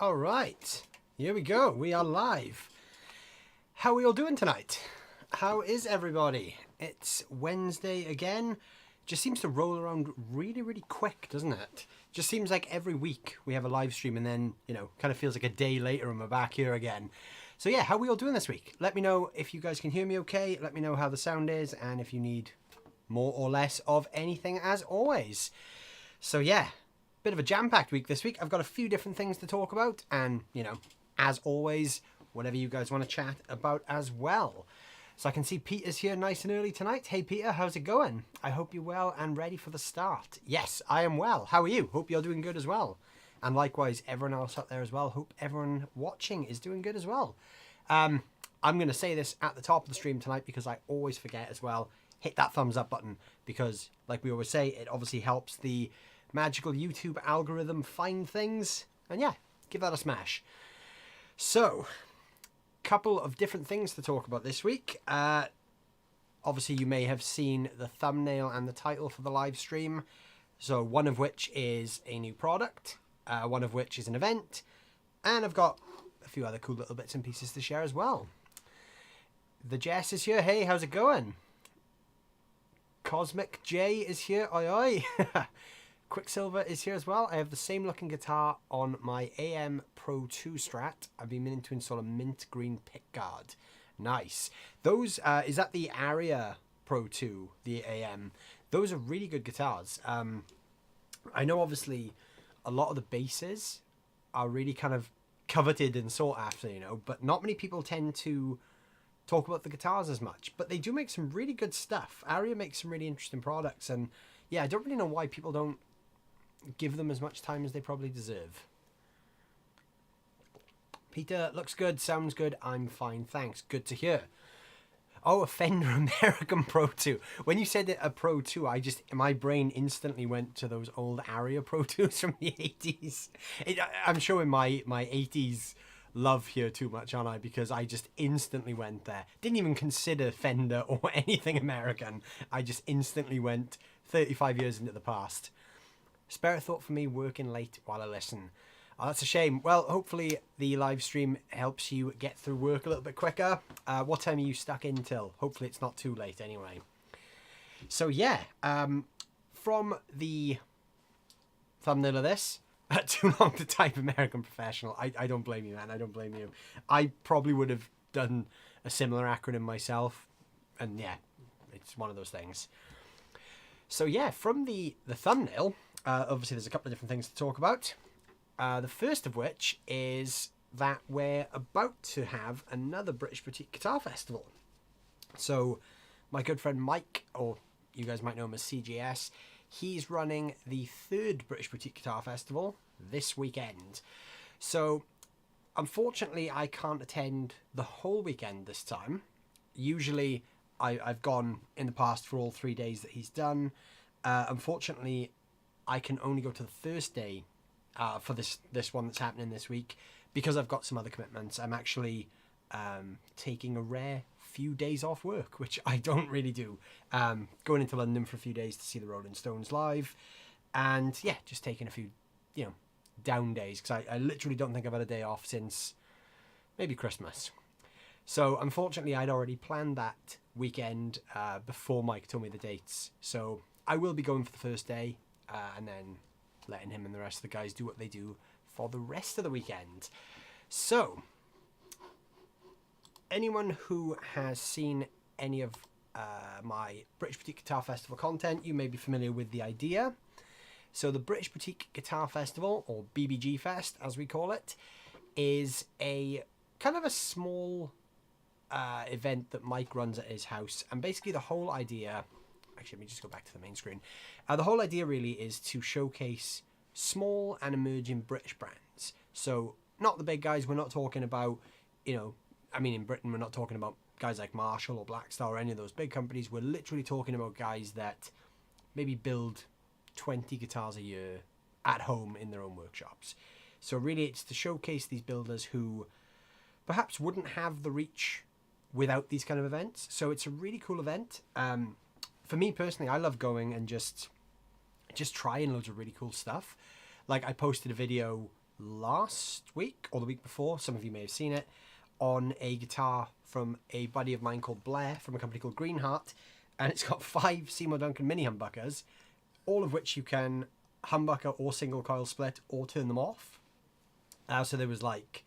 All right, here we go. We are live. How are we all doing tonight? How is everybody? It's Wednesday again. Just seems to roll around really quick, doesn't it? Just seems like every week we have a live stream and then, you know, kind of feels like a day later and we're back here again. So yeah, how are we all doing this week? Let me know if you guys can hear me okay. Let me know how the sound is and if you need more or less of anything as always. So yeah, bit of a jam-packed week this week. I've got a few different things to talk about and, you know, as always, whatever you guys want to chat about as well. So I can see Peter's here nice and early tonight. Hey Peter, how's it going? I hope you're well and ready for the start. Yes, I am well. How are you? Hope you're doing good as well. And likewise, everyone else out there as well. Hope everyone watching is doing good as well. I'm going to say this at the top of the stream tonight because I always forget as well. Hit that thumbs up button because, like we always say, it obviously helps the magical YouTube algorithm find things. And yeah, give that a smash. So, couple of different things to talk about this week. Obviously, you may have seen the thumbnail and the title for the live stream. So, one of which is a new product, one of which is an event, and I've got a few other cool little bits and pieces to share as well. The Jess is here. Hey, how's it going? Cosmic J is here. Oi, oi. Quicksilver is here as well. I have the same looking guitar on my AM Pro 2 Strat. I've been meaning to install a mint green pickguard. Nice. Those, is that the Aria Pro 2, the AM? Those are really good guitars. I know obviously a lot of the basses are really kind of coveted and sought after, you know, but not many people tend to talk about the guitars as much. But they do make some really good stuff. Aria makes some really interesting products, and yeah, I don't really know why people don't give them as much time as they probably deserve. Peter, looks good, sounds good, I'm fine, thanks. Good to hear. Oh, a Fender American Pro 2. When you said it, a Pro 2, my brain instantly went to those old Aria Pro 2s from the 80s. I'm showing my 80s love here too much, aren't I? Because I just instantly went there. Didn't even consider Fender or anything American. I just instantly went 35 years into the past. Spare a thought for me working late while I listen. Oh, that's a shame. Well, hopefully the live stream helps you get through work a little bit quicker. What time are you stuck in till? Hopefully it's not too late anyway. So yeah, from the thumbnail of this, too long to type American Professional. I don't blame you, man. I don't blame you. I probably would have done a similar acronym myself. And yeah, it's one of those things. So yeah, from the thumbnail, obviously there's a couple of different things to talk about. The first of which is that we're about to have another British Boutique Guitar Festival. So my good friend Mike, or you guys might know him as CGS, he's running the third British Boutique Guitar Festival this weekend. So unfortunately I can't attend the whole weekend this time. Usually I've gone in the past for all 3 days that he's done. Unfortunately, I can only go to the first day for this one that's happening this week because I've got some other commitments. I'm actually taking a rare few days off work, which I don't really do. Going into London for a few days to see the Rolling Stones live, and yeah, just taking a few, you know, down days because I literally don't think I've had a day off since maybe Christmas. So unfortunately, I'd already planned that weekend before Mike told me the dates. So I will be going for the first day and then letting him and the rest of the guys do what they do for the rest of the weekend. So anyone who has seen any of my British Boutique Guitar Festival content, you may be familiar with the idea. So the British Boutique Guitar Festival, or BBG Fest as we call it, is a kind of a small event that Mike runs at his house. And basically the whole idea, actually let me just go back to the main screen. The whole idea really is to showcase small and emerging British brands. So not the big guys, we're not talking about, you know, I mean in Britain we're not talking about guys like Marshall or Blackstar or any of those big companies. We're literally talking about guys that maybe build 20 guitars a year at home in their own workshops. So really it's to showcase these builders who perhaps wouldn't have the reach without these kind of events. So it's a really cool event. For me personally, I love going and just trying loads of really cool stuff. Like I posted a video last week or the week before, some of you may have seen it, on a guitar from a buddy of mine called Blair from a company called Greenheart, and it's got 5 Seymour Duncan mini humbuckers, all of which you can humbucker or single coil split or turn them off. So there was like,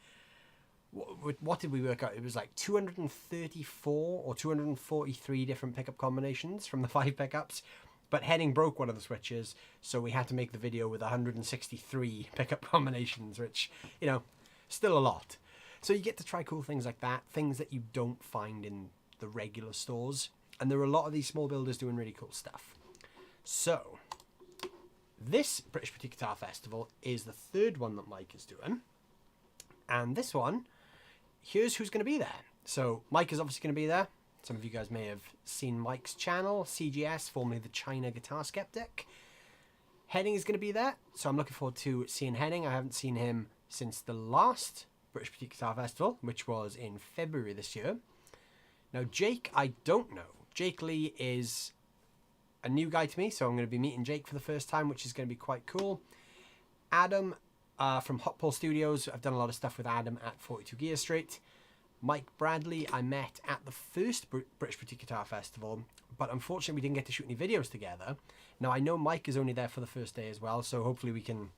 what did we work out? It was like 234 or 243 different pickup combinations from the 5 pickups, but Henning broke one of the switches, so we had to make the video with 163 pickup combinations, which, you know, still a lot. So you get to try cool things like that, things that you don't find in the regular stores, and there are a lot of these small builders doing really cool stuff. So this British Petite Guitar Festival is the 3rd one that Mike is doing, and this one, here's who's going to be there. So Mike is obviously going to be there. Some of you guys may have seen Mike's channel, CGS, formerly the China Guitar Skeptic. Henning is going to be there, so I'm looking forward to seeing Henning. I haven't seen him since the last British Petite Guitar Festival, which was in February this year. Now Jake, I don't know. Jake Leigh is a new guy to me, so I'm going to be meeting Jake for the first time, which is going to be quite cool. Adam from Hot Pole Studios, I've done a lot of stuff with Adam at 42 Gear Street. Mike Bradley I met at the first British Petite Guitar Festival, but unfortunately we didn't get to shoot any videos together. Now I know Mike is only there for the first day as well, so hopefully we can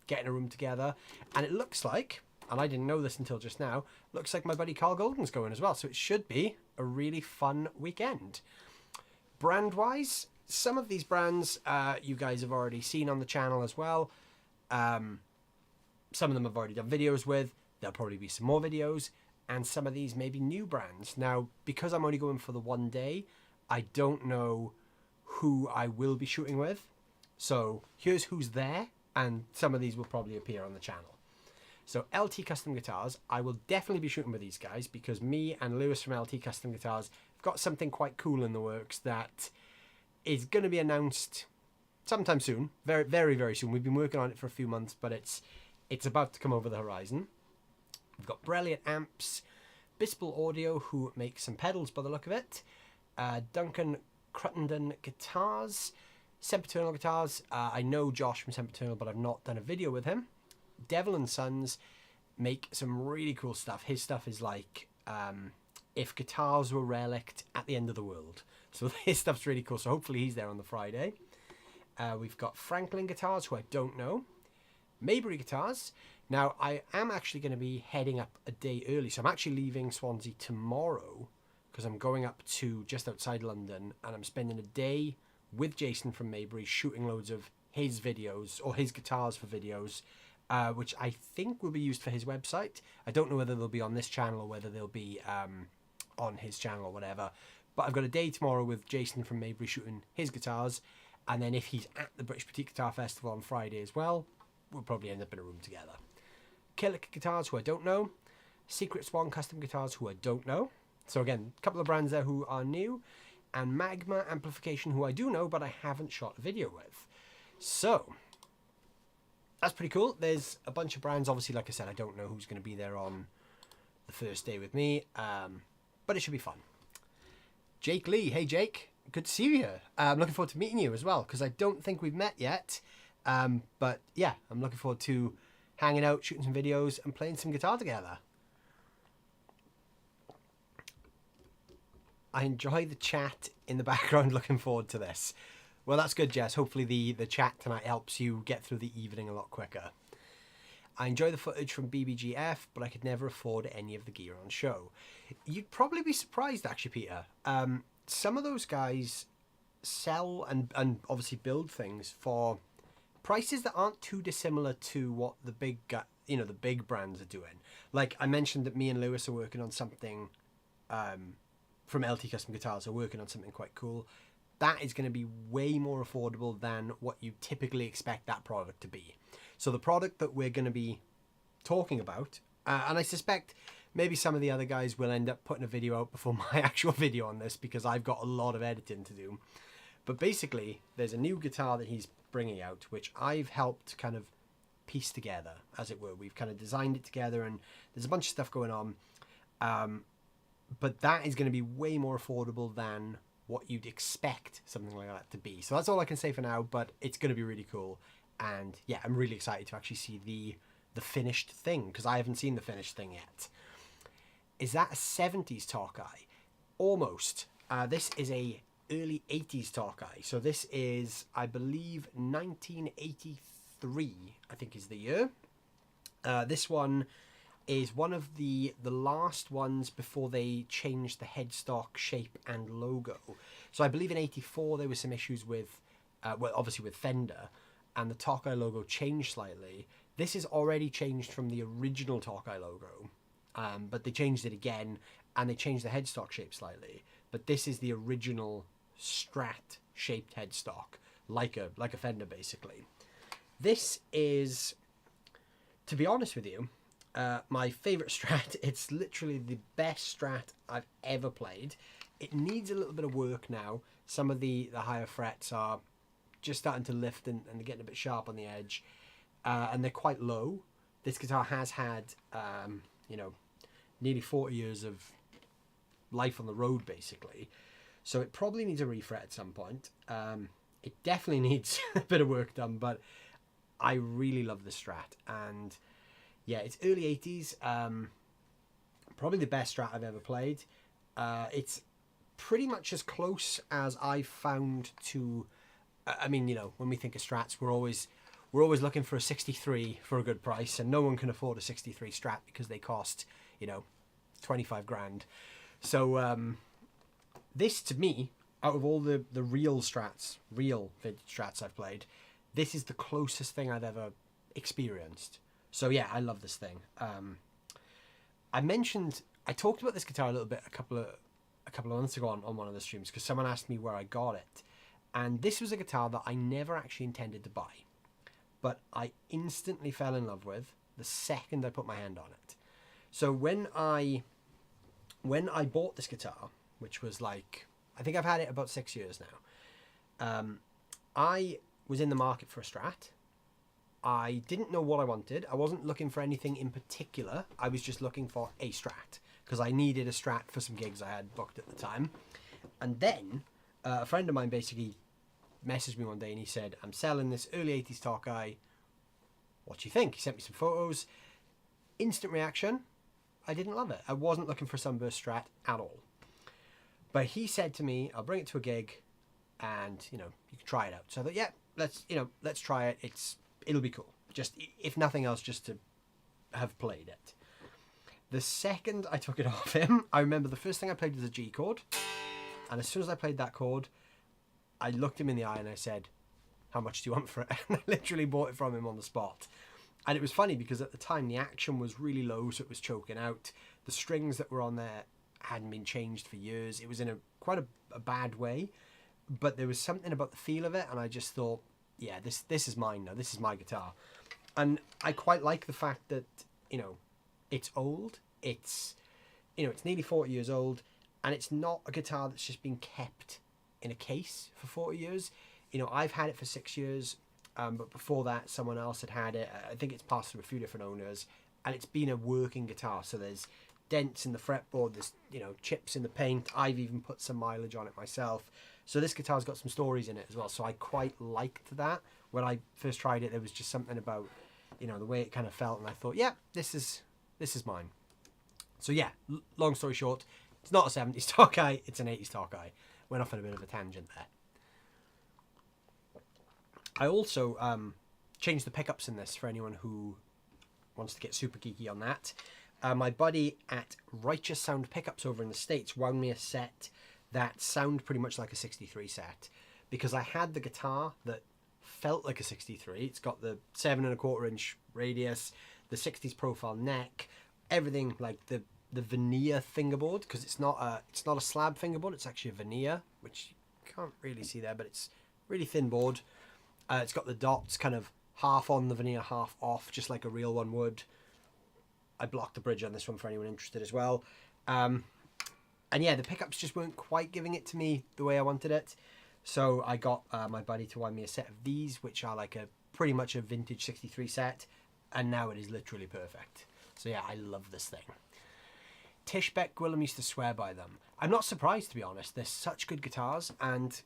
get in a room together. And it looks like, and I didn't know this until just now, looks like my buddy Carl Golden's going as well, so it should be a really fun weekend. Brand-wise, some of these brands you guys have already seen on the channel as well. Some of them I've already done videos with. There'll probably be some more videos. And some of these may be new brands. Now, because I'm only going for the one day, I don't know who I will be shooting with. So here's who's there, and some of these will probably appear on the channel. So LT Custom Guitars, I will definitely be shooting with these guys because me and Lewis from LT Custom Guitars have got something quite cool in the works that is going to be announced sometime soon. Very, very, very soon. We've been working on it for a few months, but it's about to come over the horizon. We've got Brilliant Amps, Bispel Audio, who makes some pedals by the look of it, Duncan Cruttenden Guitars, Sempiternal Guitars. I know Josh from Sempiternal, but I've not done a video with him. Devil & Sons make some really cool stuff. His stuff is like if guitars were relict at the end of the world. So his stuff's really cool. So hopefully he's there on the Friday. We've got Franklin Guitars, who I don't know. Maybury Guitars. Now, I am actually going to be heading up a day early, so I'm actually leaving Swansea tomorrow because I'm going up to just outside London, and I'm spending a day with Jason from Maybury shooting loads of his videos, or his guitars for videos, which I think will be used for his website. I don't know whether they'll be on this channel or whether they'll be on his channel or whatever, but I've got a day tomorrow with Jason from Maybury shooting his guitars, and then if he's at the British Petite Guitar Festival on Friday as well, we'll probably end up in a room together. Killick Guitars, who I don't know. Secret Swan Custom Guitars, who I don't know. So again, a couple of brands there who are new. And Magma Amplification, who I do know, but I haven't shot a video with. So, that's pretty cool. There's a bunch of brands. Obviously, like I said, I don't know who's going to be there on the first day with me. But it should be fun. Jake Leigh. Hey, Jake. Good to see you here. I'm looking forward to meeting you as well, because I don't think we've met yet. But yeah, I'm looking forward to hanging out, shooting some videos, and playing some guitar together. I enjoy the chat in the background, looking forward to this. Well, that's good, Jess. Hopefully the chat tonight helps you get through the evening a lot quicker. I enjoy the footage from BBGF, but I could never afford any of the gear on show. You'd probably be surprised, actually, Peter. Some of those guys sell and obviously build things for prices that aren't too dissimilar to what the big the big brands are doing. Like I mentioned that me and Lewis are working on something from LT Custom Guitars, are working on something quite cool. That is going to be way more affordable than what you typically expect that product to be. So the product that we're going to be talking about, and I suspect maybe some of the other guys will end up putting a video out before my actual video on this because I've got a lot of editing to do. But basically, there's a new guitar that he's bringing out, which I've helped kind of piece together, as it were. We've kind of designed it together, and there's a bunch of stuff going on. But that is going to be way more affordable than what you'd expect something like that to be. So that's all I can say for now, but it's going to be really cool. And yeah, I'm really excited to actually see the finished thing, because I haven't seen the finished thing yet. Is that a 70s Tokai? Almost. This is a early 80s Tokai. So this is, I believe, 1983, I think is the year. This one is one of the last ones before they changed the headstock shape and logo. So I believe in 84 there were some issues with, well, obviously with Fender, and the Tokai logo changed slightly. This is already changed from the original Tokai logo, but they changed it again, and they changed the headstock shape slightly. But this is the original Strat shaped headstock, like a Fender basically. This is, to be honest with you, my favourite Strat. It's literally the best Strat I've ever played. It needs a little bit of work now. Some of the higher frets are just starting to lift and they're getting a bit sharp on the edge, and they're quite low. This guitar has had, you know, nearly 40 years of life on the road basically, so it probably needs a refret at some point. It definitely needs a bit of work done, but I really love the Strat, and yeah, it's early 80s, probably the best Strat I've ever played. It's pretty much as close as I've found to, I mean, you know, when we think of Strats, we're always looking for a 63 for a good price, and no one can afford a 63 Strat because they cost, you know, 25 grand. So this, to me, out of all the real Strats, real vintage Strats I've played, this is the closest thing I've ever experienced. So yeah, I love this thing. I talked about this guitar a little bit a couple of months ago on one of the streams, because someone asked me where I got it, and this was a guitar that I never actually intended to buy, but I instantly fell in love with the second I put my hand on it. So when I bought this guitar, which was like, I think I've had it about 6 years now, I was in the market for a Strat. I didn't know what I wanted. I wasn't looking for anything in particular. I was just looking for a Strat, because I needed a Strat for some gigs I had booked at the time. And then a friend of mine basically messaged me one day and he said, I'm selling this early 80s Tokai. What do you think? He sent me some photos. Instant reaction. I didn't love it. I wasn't looking for a Sunburst Strat at all. But he said to me, I'll bring it to a gig and, you know, you can try it out. So I thought, yeah, let's try it. It'll be cool. Just, if nothing else, just to have played it. The second I took it off him, I remember the first thing I played was a G chord. And as soon as I played that chord, I looked him in the eye and I said, how much do you want for it? And I literally bought it from him on the spot. And it was funny because at the time the action was really low, so it was choking out. The strings that were on there hadn't been changed for years. It was in quite a bad way, but there was something about the feel of it, and I just thought, yeah, this is mine now. This is my guitar. And I quite like the fact that, you know, it's old. It's, you know, it's nearly 40 years old, and it's not a guitar that's just been kept in a case for 40 years. You know, I've had it for 6 years, but before that, someone else had it. I think it's passed through a few different owners, and it's been a working guitar. So there's dents in the fretboard, there's, you know, chips in the paint. I've even put some mileage on it myself. So this guitar's got some stories in it as well. So I quite liked that. When I first tried it, there was just something about, you know, the way it kind of felt, and I thought, yeah, this is mine. So yeah, long story short, it's not a 70s Tokai, it's an 80s Tokai. Went off on a bit of a tangent there. I also changed the pickups in this for anyone who wants to get super geeky on that. My buddy at Righteous Sound Pickups over in the States wound me a set that sound pretty much like a 63 set, because I had the guitar that felt like a 63. It's got the 7¼ inch radius, the 60s profile neck, everything like the veneer fingerboard, because it's not a slab fingerboard, it's actually a veneer, which you can't really see there, but it's really thin board. It's got the dots kind of half on the veneer, half off, just like a real one would. I blocked the bridge on this one for anyone interested as well. And yeah, the pickups just weren't quite giving it to me the way I wanted it. So I got my buddy to wind me a set of these, which are like pretty much a vintage 63 set. And now it is literally perfect. So yeah, I love this thing. Tishbeck Gwilym used to swear by them. I'm not surprised, to be honest. They're such good guitars, and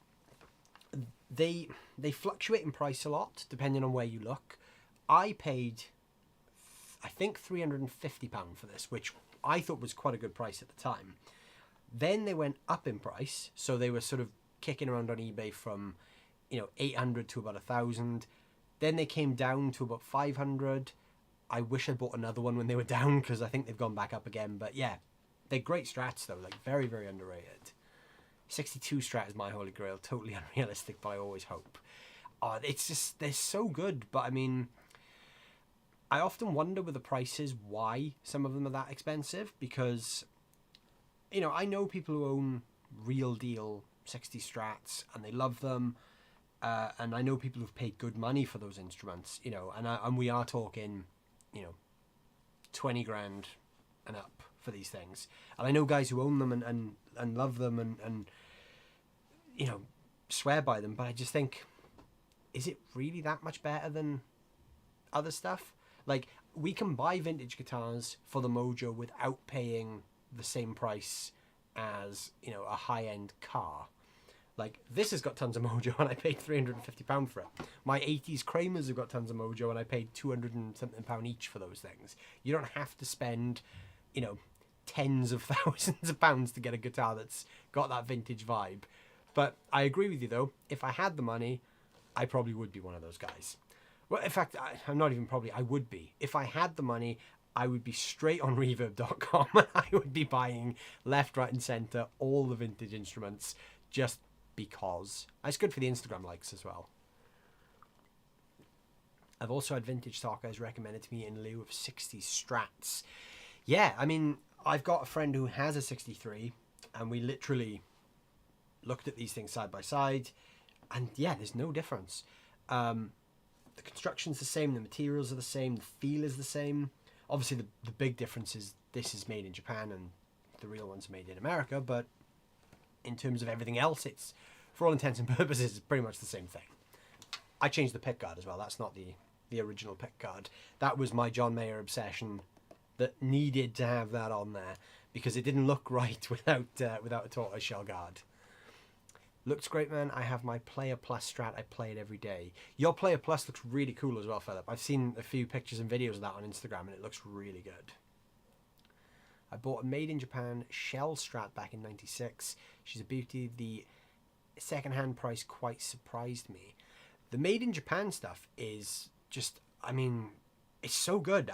they fluctuate in price a lot depending on where you look. I paid I think £350 for this, which I thought was quite a good price at the time. Then they went up in price, so they were sort of kicking around on eBay from, 800 to about 1,000. Then they came down to about 500. I wish I bought another one when they were down, because I think they've gone back up again. But yeah, they're great strats though, like very, very underrated. 62 Strat is my holy grail. Totally unrealistic, but I always hope. It's just, they're so good. But I mean, I often wonder with the prices why some of them are that expensive, because, I know people who own real deal 60 Strats and they love them. And I know people who've paid good money for those instruments, and we are talking, 20 grand and up for these things. And I know guys who own them and love them and swear by them, but I just think, is it really that much better than other stuff? Like, we can buy vintage guitars for the Mojo without paying the same price as, a high-end car. Like, this has got tons of Mojo and I paid £350 for it. My 80s Kramers have got tons of Mojo and I paid 200 and something pound each for those things. You don't have to spend, tens of thousands of pounds to get a guitar that's got that vintage vibe. But I agree with you though, if I had the money, I probably would be one of those guys. Well, in fact, I'm not even probably, I would be. If I had the money, I would be straight on reverb.com and I would be buying left, right and centre all the vintage instruments, just because it's good for the Instagram likes as well. I've also had vintage Talkers recommended to me in lieu of 60 Strats. Yeah, I mean, I've got a friend who has a 63 and we literally looked at these things side by side and yeah, there's no difference. The construction's the same, the materials are the same, the feel is the same. Obviously the big difference is this is made in Japan and the real one's made in America, but in terms of everything else, it's, for all intents and purposes, it's pretty much the same thing. I changed the pick guard as well. That's not the original pick guard. That was my John Mayer obsession that needed to have that on there because it didn't look right without a tortoiseshell guard. Looks great, man. I have my Player Plus Strat. I play it every day. Your Player Plus looks really cool as well, Philip. I've seen a few pictures and videos of that on Instagram, and it looks really good. I bought a made in Japan Shell Strat back in '96. She's a beauty. The second-hand price quite surprised me. The made in Japan stuff is just, I mean, it's so good.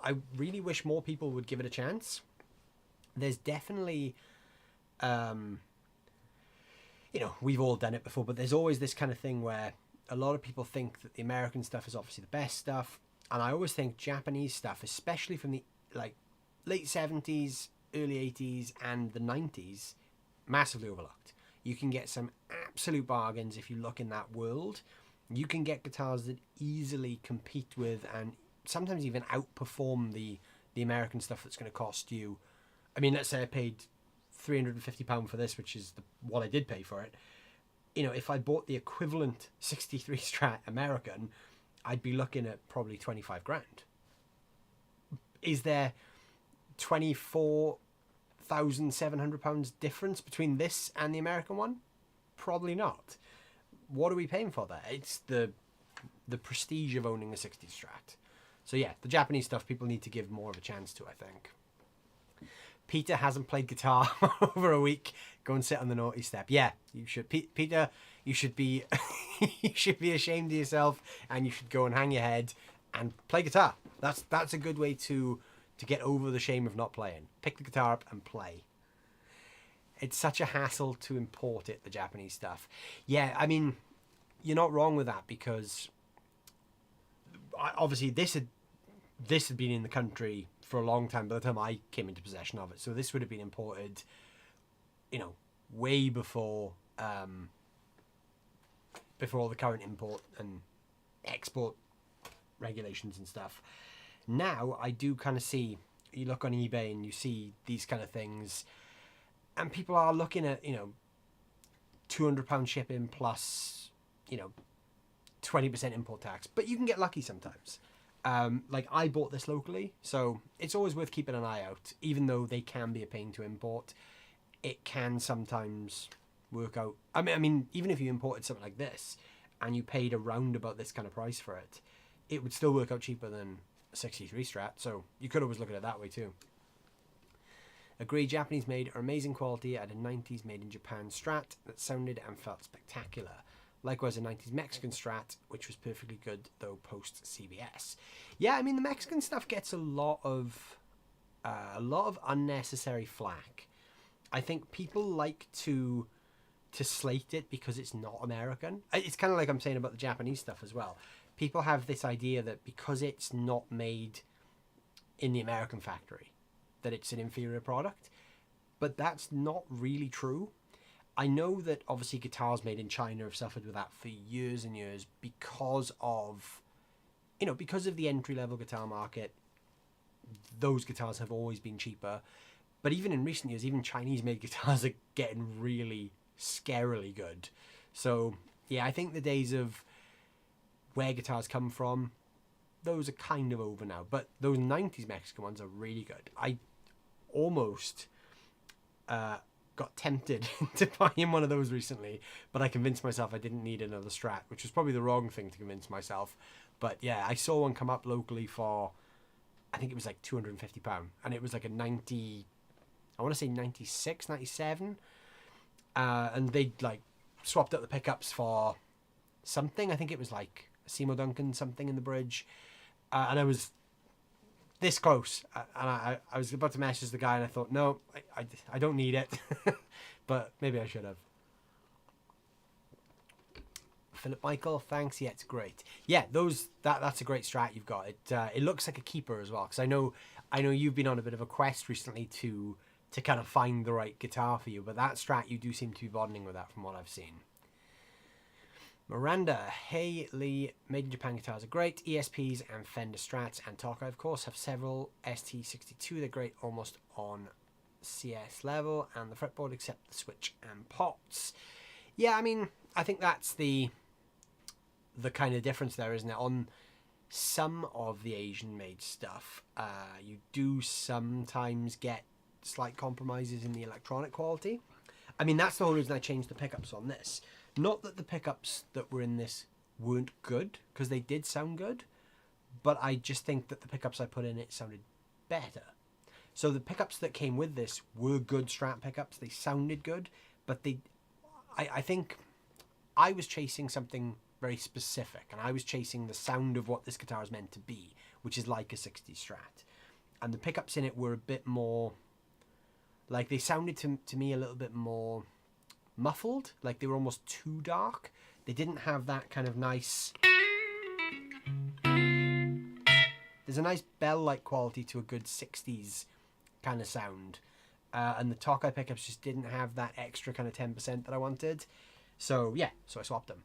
I really wish more people would give it a chance. There's definitely, we've all done it before, but there's always this kind of thing where a lot of people think that the American stuff is obviously the best stuff. And I always think Japanese stuff, especially from the, late 70s, early 80s, and the 90s, massively overlooked. You can get some absolute bargains if you look in that world. You can get guitars that easily compete with and sometimes even outperform the American stuff that's going to cost you. I mean, let's say I paid £350 for this, which is what I did pay for it. If I bought the equivalent 63 Strat American, I'd be looking at probably 25 grand. Is there £24,700 difference between this and the American one? Probably not. What are we paying for there? It's the prestige of owning a 60 Strat. So yeah, the Japanese stuff people need to give more of a chance to, I think. Peter hasn't played guitar over a week. Go and sit on the naughty step. Yeah, you should. Peter, you should be you should be ashamed of yourself and you should go and hang your head and play guitar. That's a good way to get over the shame of not playing. Pick the guitar up and play. It's such a hassle to import it, the Japanese stuff. Yeah, I mean, you're not wrong with that because obviously this had been in the country for a long time by the time I came into possession of it. So this would have been imported, way before all the current import and export regulations and stuff. Now I do kind of see, you look on eBay and you see these kind of things and people are looking at, £200 shipping plus, 20% import tax, but you can get lucky sometimes. I bought this locally, so it's always worth keeping an eye out. Even though they can be a pain to import, it can sometimes work out. I mean, even if you imported something like this and you paid around about this kind of price for it, it would still work out cheaper than 63 Strat, so you could always look at it that way too. Agree, Japanese made are amazing quality at a 90s made in Japan Strat that sounded and felt spectacular. Likewise, a 90s Mexican Strat, which was perfectly good though post CBS. Yeah, I mean the Mexican stuff gets a lot of unnecessary flack. I think people like to slate it because it's not American. It's kind of like I'm saying about the Japanese stuff as well. People have this idea that because it's not made in the American factory, that it's an inferior product. But that's not really true. I know that obviously guitars made in China have suffered with that for years and years because of, because of the entry-level guitar market. Those guitars have always been cheaper. But even in recent years, even Chinese-made guitars are getting really scarily good. So, yeah, I think the days of where guitars come from, those are kind of over now. But those 90s Mexican ones are really good. I almost got tempted into buying one of those recently, but I convinced myself I didn't need another Strat, which was probably the wrong thing to convince myself. But yeah, I saw one come up locally for, I think it was like £250, and it was like a 90, I want to say 96, 97, and they like swapped up the pickups for something. I think it was like a Seymour Duncan something in the bridge, and I was this close, and I was about to message the guy, and I thought, no, I don't need it, but maybe I should have. Philip Michael, thanks. Yeah, it's great. Yeah, that's a great Strat you've got. It looks like a keeper as well, because I know you've been on a bit of a quest recently to kind of find the right guitar for you, but that Strat, you do seem to be bonding with that from what I've seen. Miranda, hey Leigh, made in Japan guitars are great. ESPs and Fender Strats and Tokai, of course, have several ST62. They're great almost on CS level, and the fretboard except the switch and pots. Yeah, I mean, I think that's the kind of difference there, isn't it? On some of the Asian-made stuff, you do sometimes get slight compromises in the electronic quality. I mean, that's the whole reason I changed the pickups on this. Not that the pickups that were in this weren't good, because they did sound good, but I just think that the pickups I put in it sounded better. So the pickups that came with this were good Strat pickups. They sounded good, but I think I was chasing something very specific, and I was chasing the sound of what this guitar is meant to be, which is like a 60s Strat. And the pickups in it were a bit more, like they sounded to me a little bit more muffled, like they were almost too dark. They didn't have that kind of nice, there's a nice bell-like quality to a good 60s kind of sound, and the Tokai pickups just didn't have that extra kind of 10% that I wanted. So yeah, so I swapped them.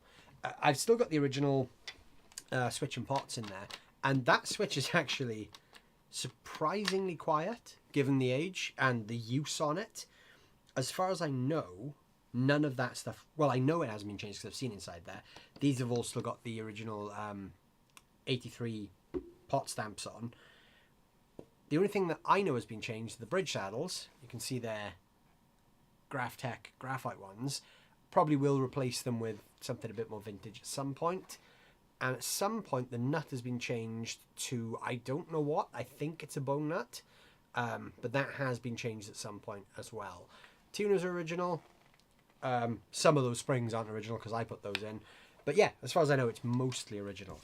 I've still got the original switch and pots in there, and that switch is actually surprisingly quiet given the age and the use on it. As far as I know, none of that stuff, well, I know it hasn't been changed because I've seen inside there. These have all still got the original 83 pot stamps on. The only thing that I know has been changed are the bridge saddles. You can see they're Graphtec graphite ones. Probably will replace them with something a bit more vintage at some point. And at some point, the nut has been changed to, I don't know what, I think it's a bone nut. But that has been changed at some point as well. Tuners are original. Some of those springs aren't original because I put those in. But yeah, as far as I know, it's mostly original.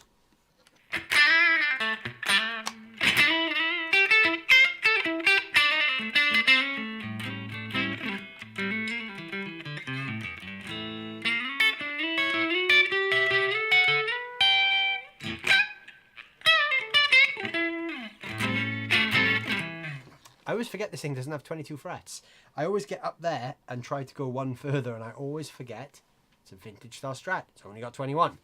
I always forget this thing doesn't have 22 frets. I always get up there and try to go one further, and I always forget it's a vintage style Strat. It's only got 21.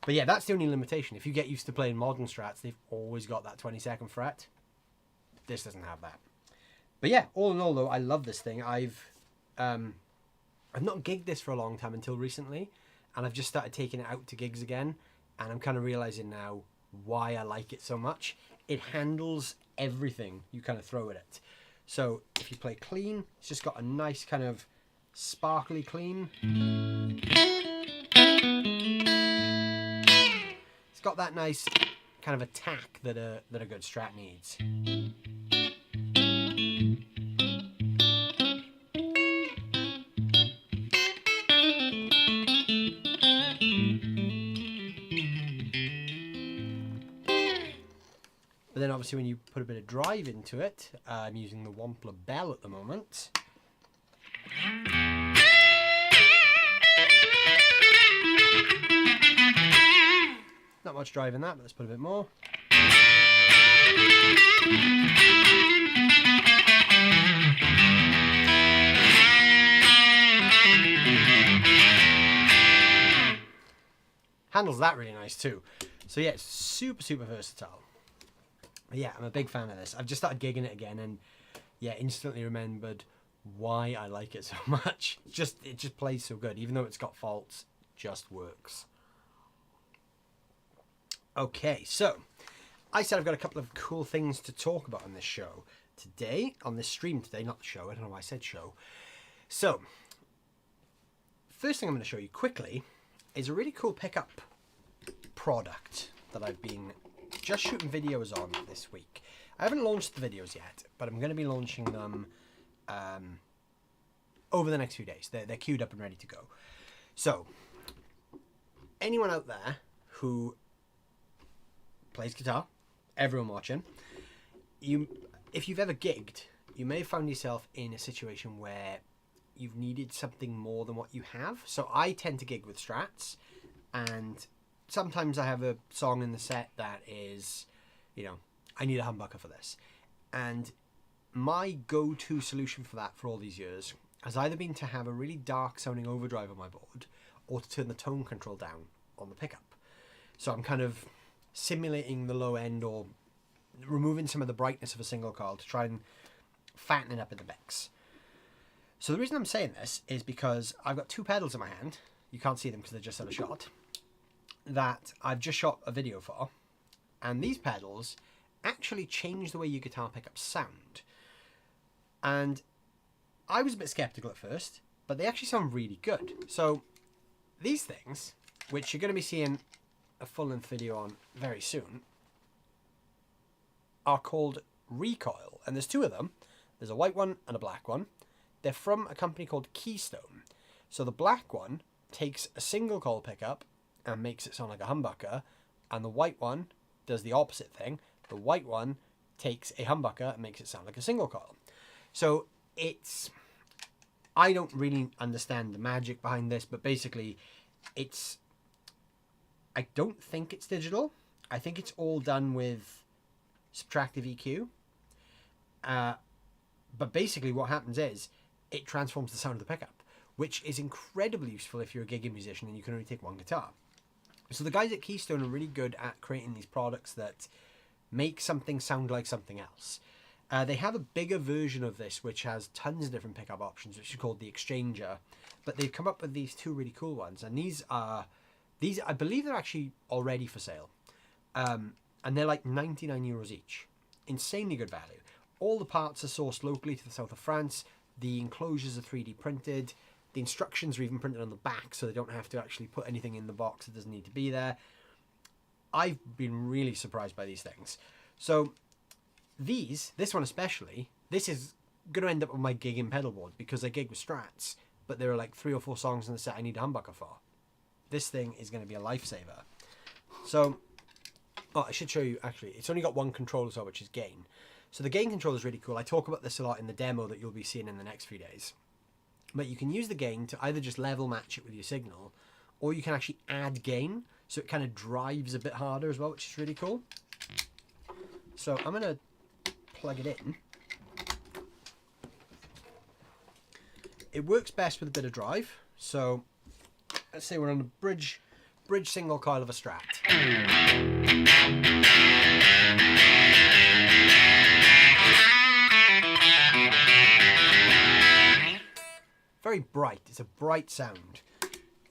But yeah, that's the only limitation. If you get used to playing modern Strats, they've always got that 22nd fret. This doesn't have that. But yeah, all in all though, I love this thing. I've not gigged this for a long time until recently, and I've just started taking it out to gigs again, and I'm kind of realizing now why I like it so much. It handles everything you kind of throw at it. So if you play clean, it's just got a nice kind of sparkly clean. It's got that nice kind of attack that a good Strat needs. But then obviously when you put a bit of drive into it, I'm using the Wampler Bell at the moment. Not much drive in that, but let's put a bit more. Handles that really nice too. So yeah, it's super, super versatile. But yeah, I'm a big fan of this. I've just started gigging it again, and yeah, instantly remembered why I like it so much. It just plays so good, even though it's got faults, just works. Okay, so I said I've got a couple of cool things to talk about on this show today, on this stream today, not the show. I don't know why I said show. So, first thing I'm going to show you quickly is a really cool pickup product that I've been just shooting videos on this week. I haven't launched the videos yet, but I'm going to be launching them over the next few days. They're queued up and ready to go. So, anyone out there who plays guitar, everyone watching, if you've ever gigged, you may have found yourself in a situation where you've needed something more than what you have. So I tend to gig with Strats, and sometimes I have a song in the set that is, you know, I need a humbucker for this. And my go-to solution for that for all these years has either been to have a really dark sounding overdrive on my board, or to turn the tone control down on the pickup. So I'm kind of simulating the low end, or removing some of the brightness of a single coil to try and fatten it up in the mix. So the reason I'm saying this is because I've got two pedals in my hand. You can't see them because they're just out of shot, that I've just shot a video for, and these pedals actually change the way your guitar pickups sound. And I was a bit skeptical at first, but they actually sound really good. So these things, which you're going to be seeing a full-length video on very soon, are called Recoil, and there's two of them. There's a white one and a black one. They're from a company called Keystone. So the black one takes a single coil pickup and makes it sound like a humbucker, and the white one does the opposite thing. The white one takes a humbucker and makes it sound like a single coil. So I don't really understand the magic behind this, but basically I don't think it's digital. I think it's all done with subtractive EQ. But basically what happens is it transforms the sound of the pickup, which is incredibly useful if you're a gigging musician and you can only take one guitar. So the guys at Keystone are really good at creating these products that make something sound like something else. They have a bigger version of this which has tons of different pickup options, which is called the Exchanger. But they've come up with these two really cool ones, and these I believe they're actually already for sale. And they're like 99 euros each. Insanely good value. All the parts are sourced locally to the south of France. The enclosures are 3D printed. The instructions are even printed on the back, so they don't have to actually put anything in the box that doesn't need to be there. I've been really surprised by these things. So this one especially, this is going to end up on my gig in Pedalboard, because I gig with Strats, but there are like 3 or 4 songs in the set I need a humbucker for. This thing is going to be a lifesaver. So, I should show you, actually, it's only got one control as well, which is gain. So the gain control is really cool. I talk about this a lot in the demo that you'll be seeing in the next few days. But you can use the gain to either just level match it with your signal, or you can actually add gain, so it kind of drives a bit harder as well, which is really cool. So I'm going to plug it in. It works best with a bit of drive. So let's say we're on a bridge single coil of a Strat. Very bright. It's a bright sound.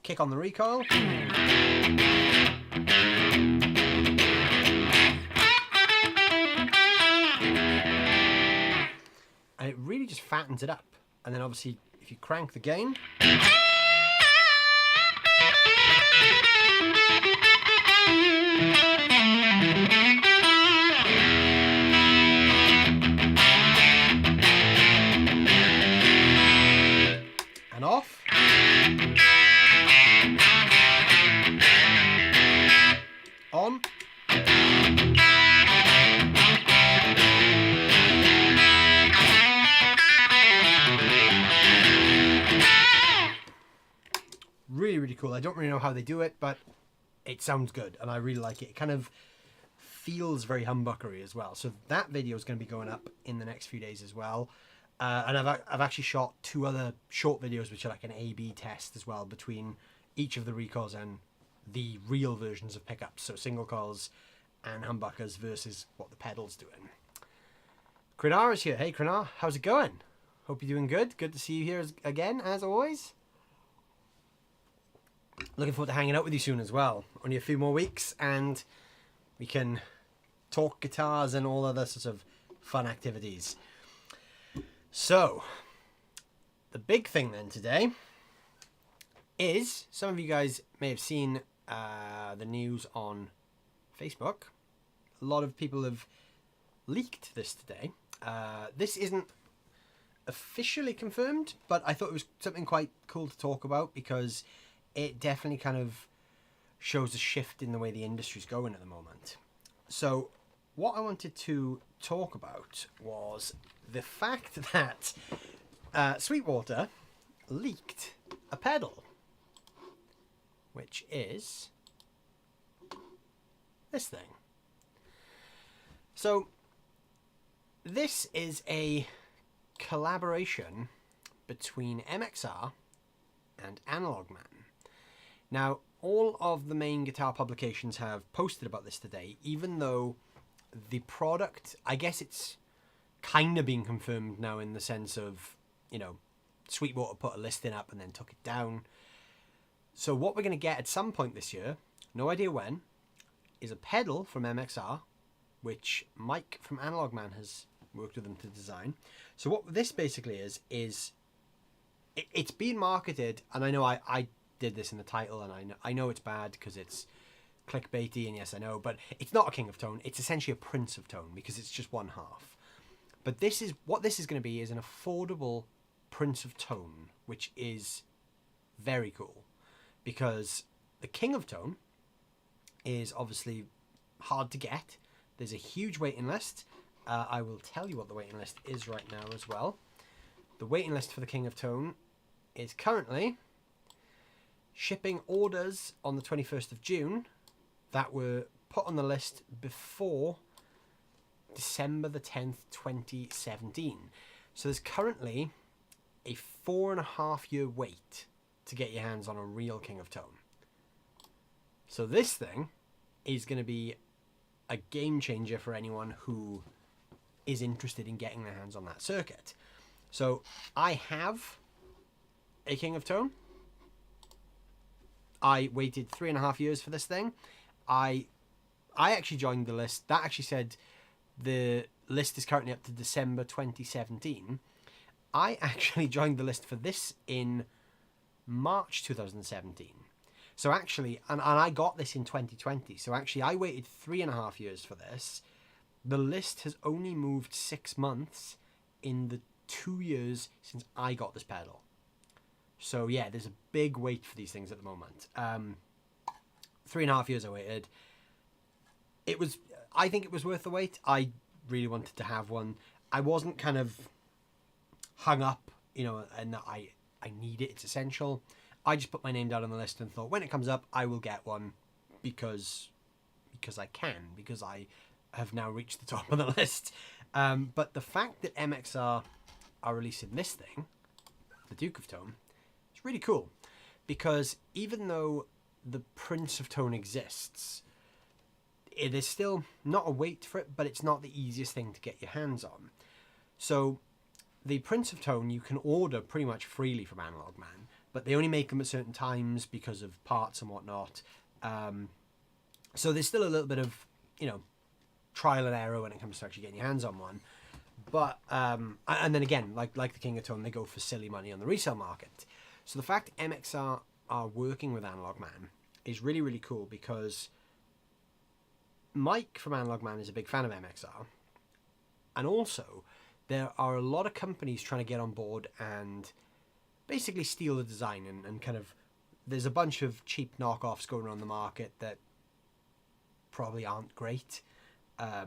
Kick on the recoil. And it really just fattens it up. And then obviously if you crank the gain, And off. On. Really, really cool. I don't really know how they do it, but it sounds good, and I really like it. It kind of feels very humbuckery as well. So that video is going to be going up in the next few days as well. And I've actually shot 2 other short videos, which are like an A/B test as well between each of the recoils and the real versions of pickups. So single coils and humbuckers versus what the pedal's doing. Krenar is here. Hey Krenar, how's it going? Hope you're doing good. Good to see you here again, as always. Looking forward to hanging out with you soon as well. Only a few more weeks and we can talk guitars and all other sorts of fun activities. So, the big thing then today is, some of you guys may have seen the news on Facebook. A lot of people have leaked this today. This isn't officially confirmed, but I thought it was something quite cool to talk about because it definitely kind of shows a shift in the way the industry's going at the moment. So what I wanted to talk about was the fact that Sweetwater leaked a pedal, which is this thing. So this is a collaboration between MXR and Analog Man. Now, all of the main guitar publications have posted about this today, even though the product, I guess it's kind of being confirmed now in the sense of, you know, Sweetwater put a listing up and then took it down. So what we're going to get at some point this year, no idea when, is a pedal from MXR, which Mike from Analog Man has worked with them to design. So what this basically is it's being marketed, and I know I did this in the title, and I know it's bad because it's clickbaity, and yes, I know, but it's not a king of tone. It's essentially a prince of tone because it's just one half. But this is what this is going to be, is an affordable prince of tone, which is very cool because the king of tone is obviously hard to get. There's a huge waiting list. I will tell you what the waiting list is right now as well. The waiting list for the king of tone is currently shipping orders on the 21st of June that were put on the list before December the 10th, 2017. So there's currently a 4.5-year wait to get your hands on a real king of tone. So this thing is going to be a game changer for anyone who is interested in getting their hands on that circuit. So I have a king of tone. I waited 3.5 years for this thing. I actually joined the list. That actually said the list is currently up to December 2017. I actually joined the list for this in March 2017. So actually, and I got this in 2020. So actually, I waited 3.5 years for this. The list has only moved 6 months in the 2 years since I got this pedal. So yeah, there's a big wait for these things at the moment. 3.5 years I waited. I think it was worth the wait. I really wanted to have one. I wasn't kind of hung up, you know, and I need it. It's essential. I just put my name down on the list and thought when it comes up, I will get one because I can, because I have now reached the top of the list. But the fact that MXR are releasing this thing, the Duke of Tone, it's really cool because even though the Prince of Tone exists, it is still not a wait for it, but it's not the easiest thing to get your hands on. So the Prince of Tone you can order pretty much freely from Analog Man, but they only make them at certain times because of parts and whatnot. So there's still a little bit of, you know, trial and error when it comes to actually getting your hands on one. But and then again, like the King of Tone, they go for silly money on the resale market. So the fact MXR are working with Analog Man is really, really cool because Mike from Analog Man is a big fan of MXR. And also, there are a lot of companies trying to get on board and basically steal the design and kind of, there's a bunch of cheap knockoffs going on the market that probably aren't great. I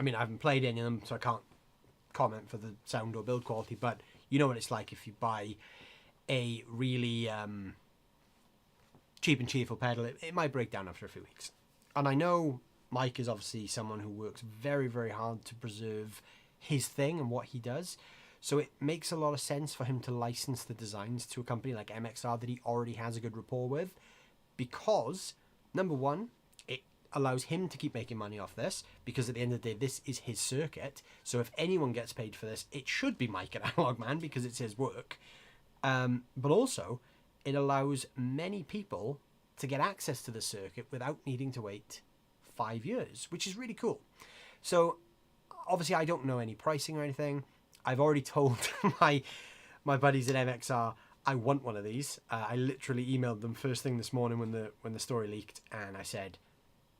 mean, I haven't played any of them, so I can't comment for the sound or build quality, but you know what it's like if you buy a really cheap and cheerful pedal, it might break down after a few weeks. And I know Mike is obviously someone who works very, very hard to preserve his thing and what he does. So it makes a lot of sense for him to license the designs to a company like MXR that he already has a good rapport with, because, number one, it allows him to keep making money off this, because at the end of the day, this is his circuit. So if anyone gets paid for this, it should be Mike at Analog Man, because it's his work. But also, it allows many people to get access to the circuit without needing to wait 5 years, which is really cool. So obviously I don't know any pricing or anything. I've already told my buddies at MXR I want one of these. I literally emailed them first thing this morning when the story leaked, and I said,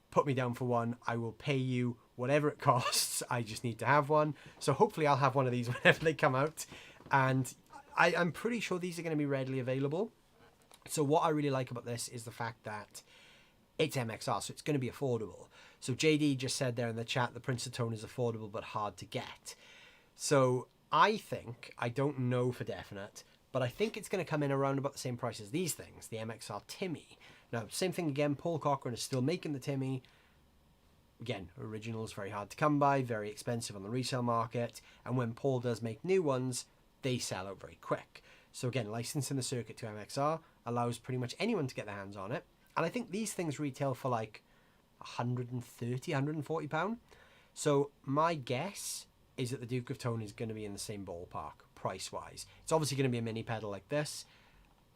put me down for one. I will pay you whatever it costs. I just need to have one. So hopefully I'll have one of these whenever they come out. And I'm pretty sure these are going to be readily available. So what I really like about this is the fact that it's MXR, so it's going to be affordable. So JD just said there in the chat, the Prince of Tone is affordable but hard to get. So I think, I don't know for definite, but I think it's going to come in around about the same price as these things, the MXR Timmy. Now, same thing again, Paul Cochran is still making the Timmy. Again, originals very hard to come by, very expensive on the resale market, and when Paul does make new ones, they sell out very quick. So again, licensing the circuit to MXR allows pretty much anyone to get their hands on it. And I think these things retail for like £130, £140. So my guess is that the Duke of Tone is going to be in the same ballpark, price-wise. It's obviously going to be a mini pedal like this.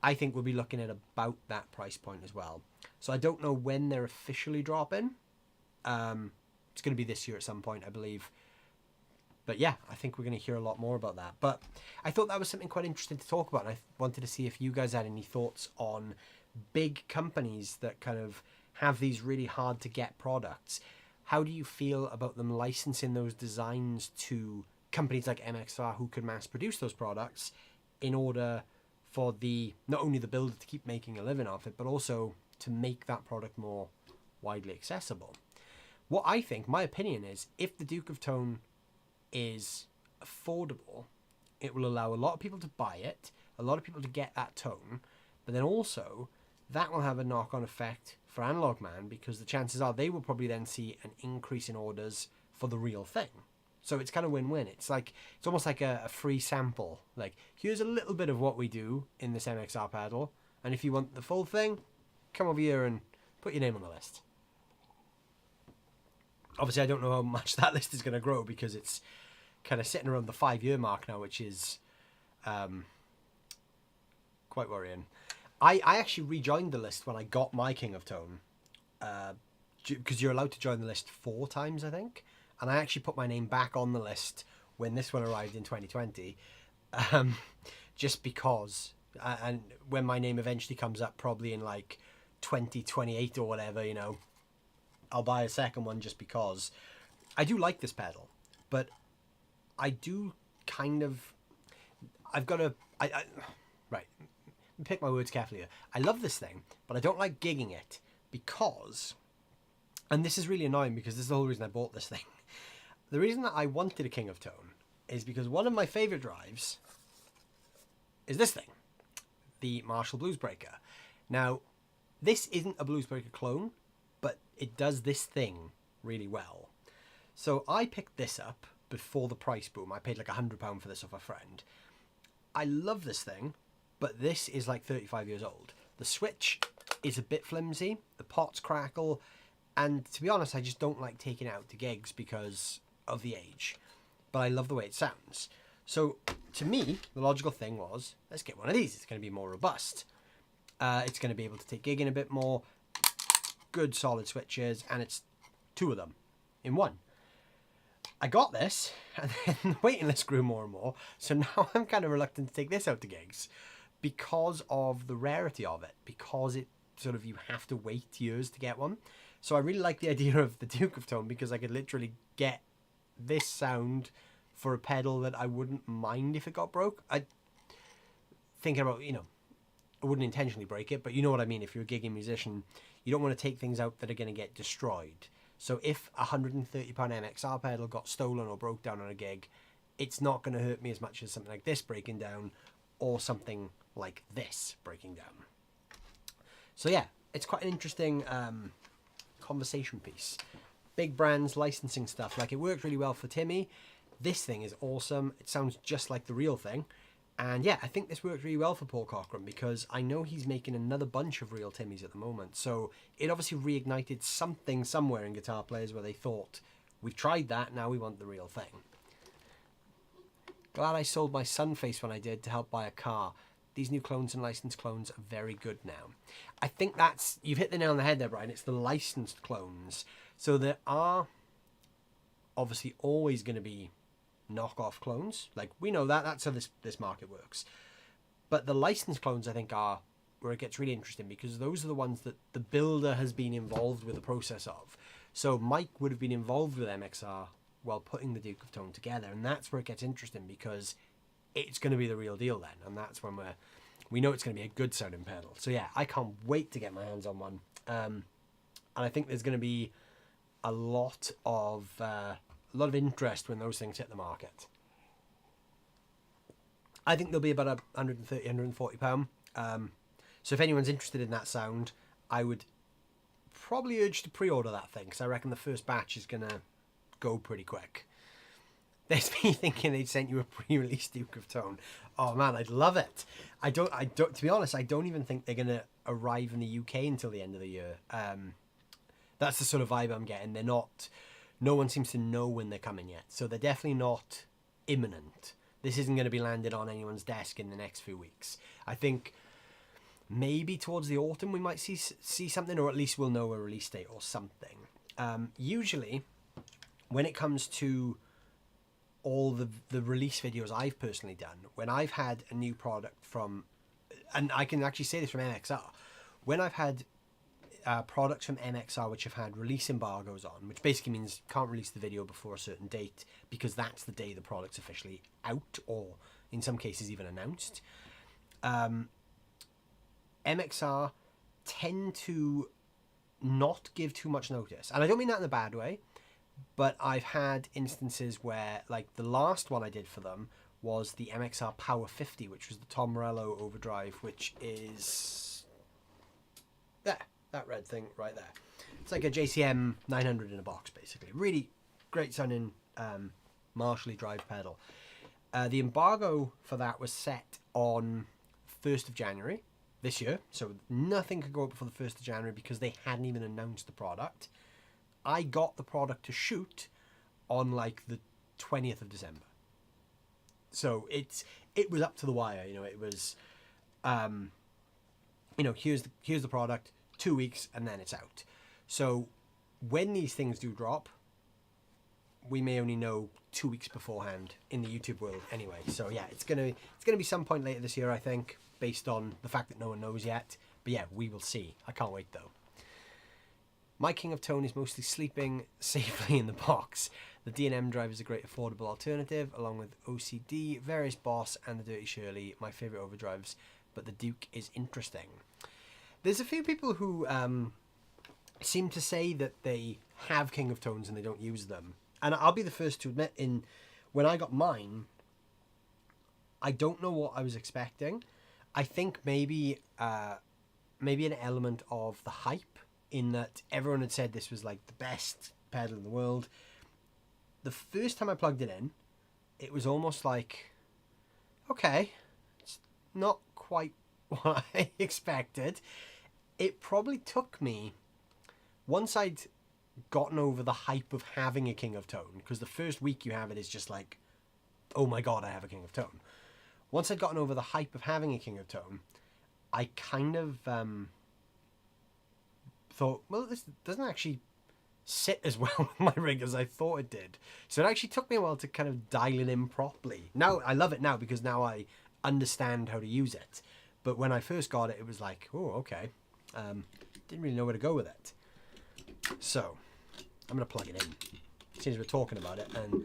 I think we'll be looking at about that price point as well. So I don't know when they're officially dropping. It's going to be this year at some point, I believe. But yeah, I think we're going to hear a lot more about that. But I thought that was something quite interesting to talk about. And I wanted to see if you guys had any thoughts on big companies that kind of have these really hard to get products. How do you feel about them licensing those designs to companies like MXR who can mass produce those products in order for not only the builder to keep making a living off it, but also to make that product more widely accessible? What I think, my opinion is, if the Duke of Tone is affordable, it will allow a lot of people to buy it, a lot of people to get that tone, but then also that will have a knock-on effect for Analog Man, because the chances are they will probably then see an increase in orders for the real thing. So it's kind of win-win. It's almost like a free sample. Like, here's a little bit of what we do in this MXR pedal, and if you want the full thing, come over here and put your name on the list. Obviously, I don't know how much that list is going to grow, because it's kind of sitting around the 5-year mark now, which is quite worrying. I actually rejoined the list when I got my King of Tone, because you're allowed to join the list 4 times, I think. And I actually put my name back on the list when this one arrived in 2020, just because. And when my name eventually comes up, probably in like 2028 or whatever, you know, I'll buy a second one just because. I do like this pedal, but I do kind of, I've got to, right, pick my words carefully here. I love this thing, but I don't like gigging it because, and this is really annoying because this is the whole reason I bought this thing. The reason that I wanted a King of Tone is because one of my favorite drives is this thing, the Marshall Bluesbreaker. Now, this isn't a Bluesbreaker clone, but it does this thing really well. So I picked this up before the price boom. I paid like £100 for this off a friend. I love this thing, but this is like 35 years old. The switch is a bit flimsy, the pots crackle, and to be honest, I just don't like taking it out to gigs because of the age. But I love the way it sounds. So to me, the logical thing was, let's get one of these. It's going to be more robust. It's going to be able to take gigging a bit more. Good solid switches, and it's 2 of them in one. I got this, and then the waiting list grew more and more, so now I'm kind of reluctant to take this out to gigs because of the rarity of it, because it sort of, you have to wait years to get one. So I really like the idea of the Duke of Tone, because I could literally get this sound for a pedal that I wouldn't mind if it got broke. thinking about, you know, I wouldn't intentionally break it, but you know what I mean. If you're a gigging musician, you don't want to take things out that are going to get destroyed. So if a £130 MXR pedal got stolen or broke down on a gig, it's not going to hurt me as much as something like this breaking down or something like this breaking down. So yeah, it's quite an interesting conversation piece. Big brands, licensing stuff. Like, it worked really well for Timmy. This thing is awesome. It sounds just like the real thing. And yeah, I think this worked really well for Paul Cochran, because I know he's making another bunch of real Timmys at the moment. So it obviously reignited something somewhere in guitar players where they thought, we've tried that, now we want the real thing. Glad I sold my Sunface when I did to help buy a car. These new clones and licensed clones are very good now. I think that's, you've hit the nail on the head there, Brian. It's the licensed clones. So there are obviously always going to be knockoff clones. Like, we know that. That's how this market works. But the licensed clones, I think, are where it gets really interesting, because those are the ones that the builder has been involved with the process of. So Mike would have been involved with MXR while putting the Duke of Tone together, and that's where it gets interesting, because it's going to be the real deal then, and that's when we know it's going to be a good sounding pedal. So yeah, I can't wait to get my hands on one, and I think there's going to be a lot of interest when those things hit the market. I think they'll be about £130, £140. So if anyone's interested in that sound, I would probably urge to pre-order that thing, because I reckon the first batch is gonna go pretty quick. There's me thinking they'd sent you a pre-release Duke of Tone. Oh man, I'd love it. I don't. To be honest, I don't even think they're gonna arrive in the UK until the end of the year. That's the sort of vibe I'm getting. They're not. No one seems to know when they're coming yet, so they're definitely not imminent. This isn't going to be landed on anyone's desk in the next few weeks. I think maybe towards the autumn we might see something, or at least we'll know a release date or something. Usually, when it comes to all the release videos I've personally done, when I've had a new product from, and I can actually say this from MXR, when I've had products from MXR which have had release embargoes on, which basically means can't release the video before a certain date, because that's the day the product's officially out, or in some cases even announced. MXR tend to not give too much notice, and I don't mean that in a bad way, but I've had instances where, like the last one I did for them was the MXR Power 50, which was the Tom Morello overdrive, which is there. That red thing right there. It's like a JCM 900 in a box, basically. Really great sounding Marshally drive pedal. The embargo for that was set on 1st of January this year, so nothing could go up before the 1st of January because they hadn't even announced the product. I got the product to shoot on like the 20th of December. So it was up to the wire, you know. It was, you know, here's the product. 2 weeks and then it's out. So when these things do drop, we may only know 2 weeks beforehand in the YouTube world anyway. So yeah, it's gonna be some point later this year, I think, based on the fact that no one knows yet. But yeah, we will see. I can't wait though. My King of Tone is mostly sleeping safely in the box. The D&M drive is a great affordable alternative, along with OCD, various Boss, and the Dirty Shirley, my favourite overdrives, but the Duke is interesting. There's a few people who seem to say that they have King of Tones and they don't use them. And I'll be the first to admit, when I got mine, I don't know what I was expecting. I think maybe an element of the hype, in that everyone had said this was like the best pedal in the world. The first time I plugged it in, it was almost like, okay, it's not quite what I expected. It probably took me, once I'd gotten over the hype of having a King of Tone, because the first week you have it is just like, oh my god, I have a King of Tone. Once I'd gotten over the hype of having a King of Tone, I kind of thought, well, this doesn't actually sit as well with my rig as I thought it did. So it actually took me a while to kind of dial it in properly. Now, I love it now because now I understand how to use it. But when I first got it, it was like, oh, okay. Didn't really know where to go with it. So, I'm going to plug it in. As soon as we're talking about it, and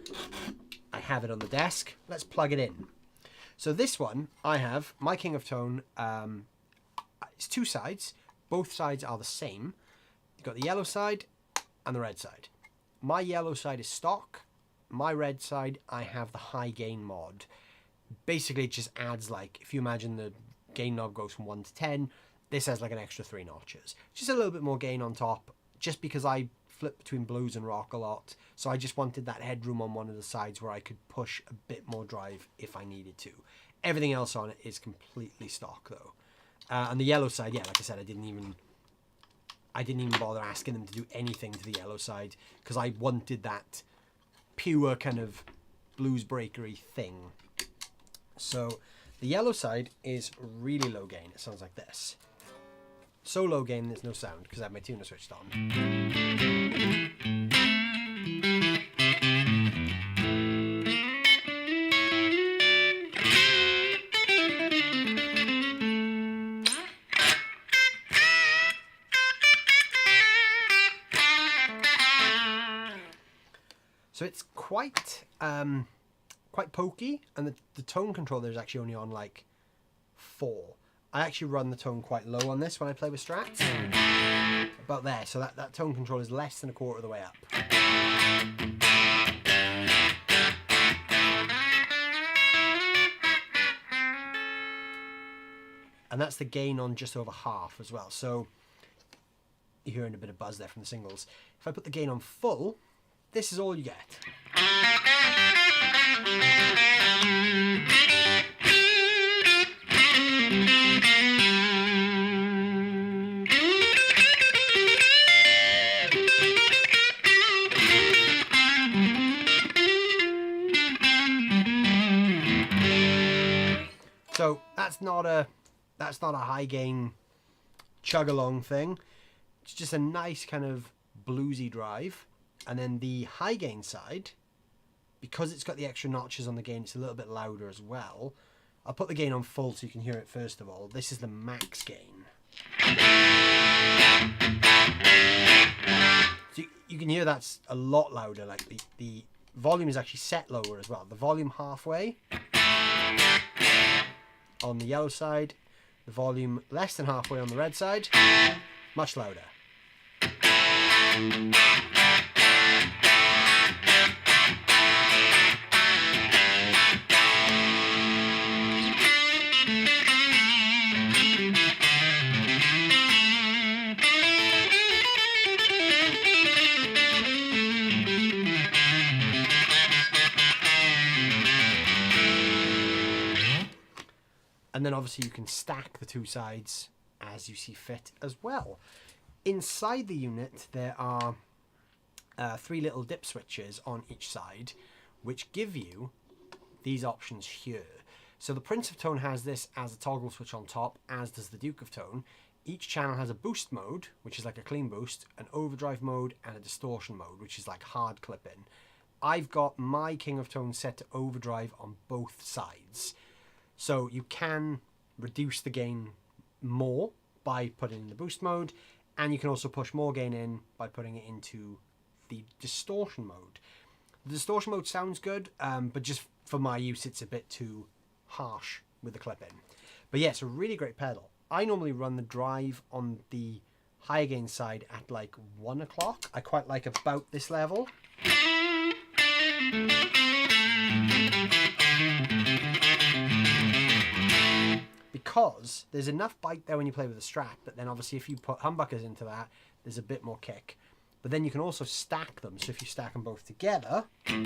I have it on the desk, let's plug it in. So this one, I have my King of Tone. It's two sides. Both sides are the same. You've got the yellow side and the red side. My yellow side is stock. My red side, I have the high gain mod. Basically, it just adds, like, if you imagine the gain knob goes from 1 to 10, this has like an extra 3 notches. Just a little bit more gain on top, just because I flip between blues and rock a lot. So I just wanted that headroom on one of the sides where I could push a bit more drive if I needed to. Everything else on it is completely stock though. And the yellow side, yeah, like I said, I didn't even bother asking them to do anything to the yellow side because I wanted that pure kind of blues breakery thing. So the yellow side is really low gain. It sounds like this. So low gain there's no sound because I have my tuner switched on. So it's quite pokey, and the tone controller is actually only on like 4. I actually run the tone quite low on this when I play with strats. About there, so that tone control is less than a quarter of the way up. And that's the gain on just over half as well. So you're hearing a bit of buzz there from the singles. If I put the gain on full, this is all you get. So that's not a high gain chug along thing. It's just a nice kind of bluesy drive. And then the high gain side, because it's got the extra notches on the gain, it's a little bit louder as well. I'll put the gain on full so you can hear it first of all. This is the max gain. So you can hear that's a lot louder. Like the volume is actually set lower as well. The volume halfway on the yellow side, the volume less than halfway on the red side, much louder. And then obviously you can stack the two sides as you see fit as well. Inside the unit there are 3 little dip switches on each side which give you these options here. So the Prince of Tone has this as a toggle switch on top, as does the Duke of Tone. Each channel has a boost mode, which is like a clean boost, an overdrive mode, and a distortion mode, which is like hard clipping. I've got my King of Tone set to overdrive on both sides. So you can reduce the gain more by putting in the boost mode, and you can also push more gain in by putting it into the distortion mode. The distortion mode sounds good, but just for my use it's a bit too harsh with the clip-in. But yeah, it's a really great pedal. I normally run the drive on the high gain side at like 1 o'clock. I quite like about this level. Because there's enough bite there when you play with the Strat, but then obviously if you put humbuckers into that, there's a bit more kick. But then you can also stack them, so if you stack them both together, a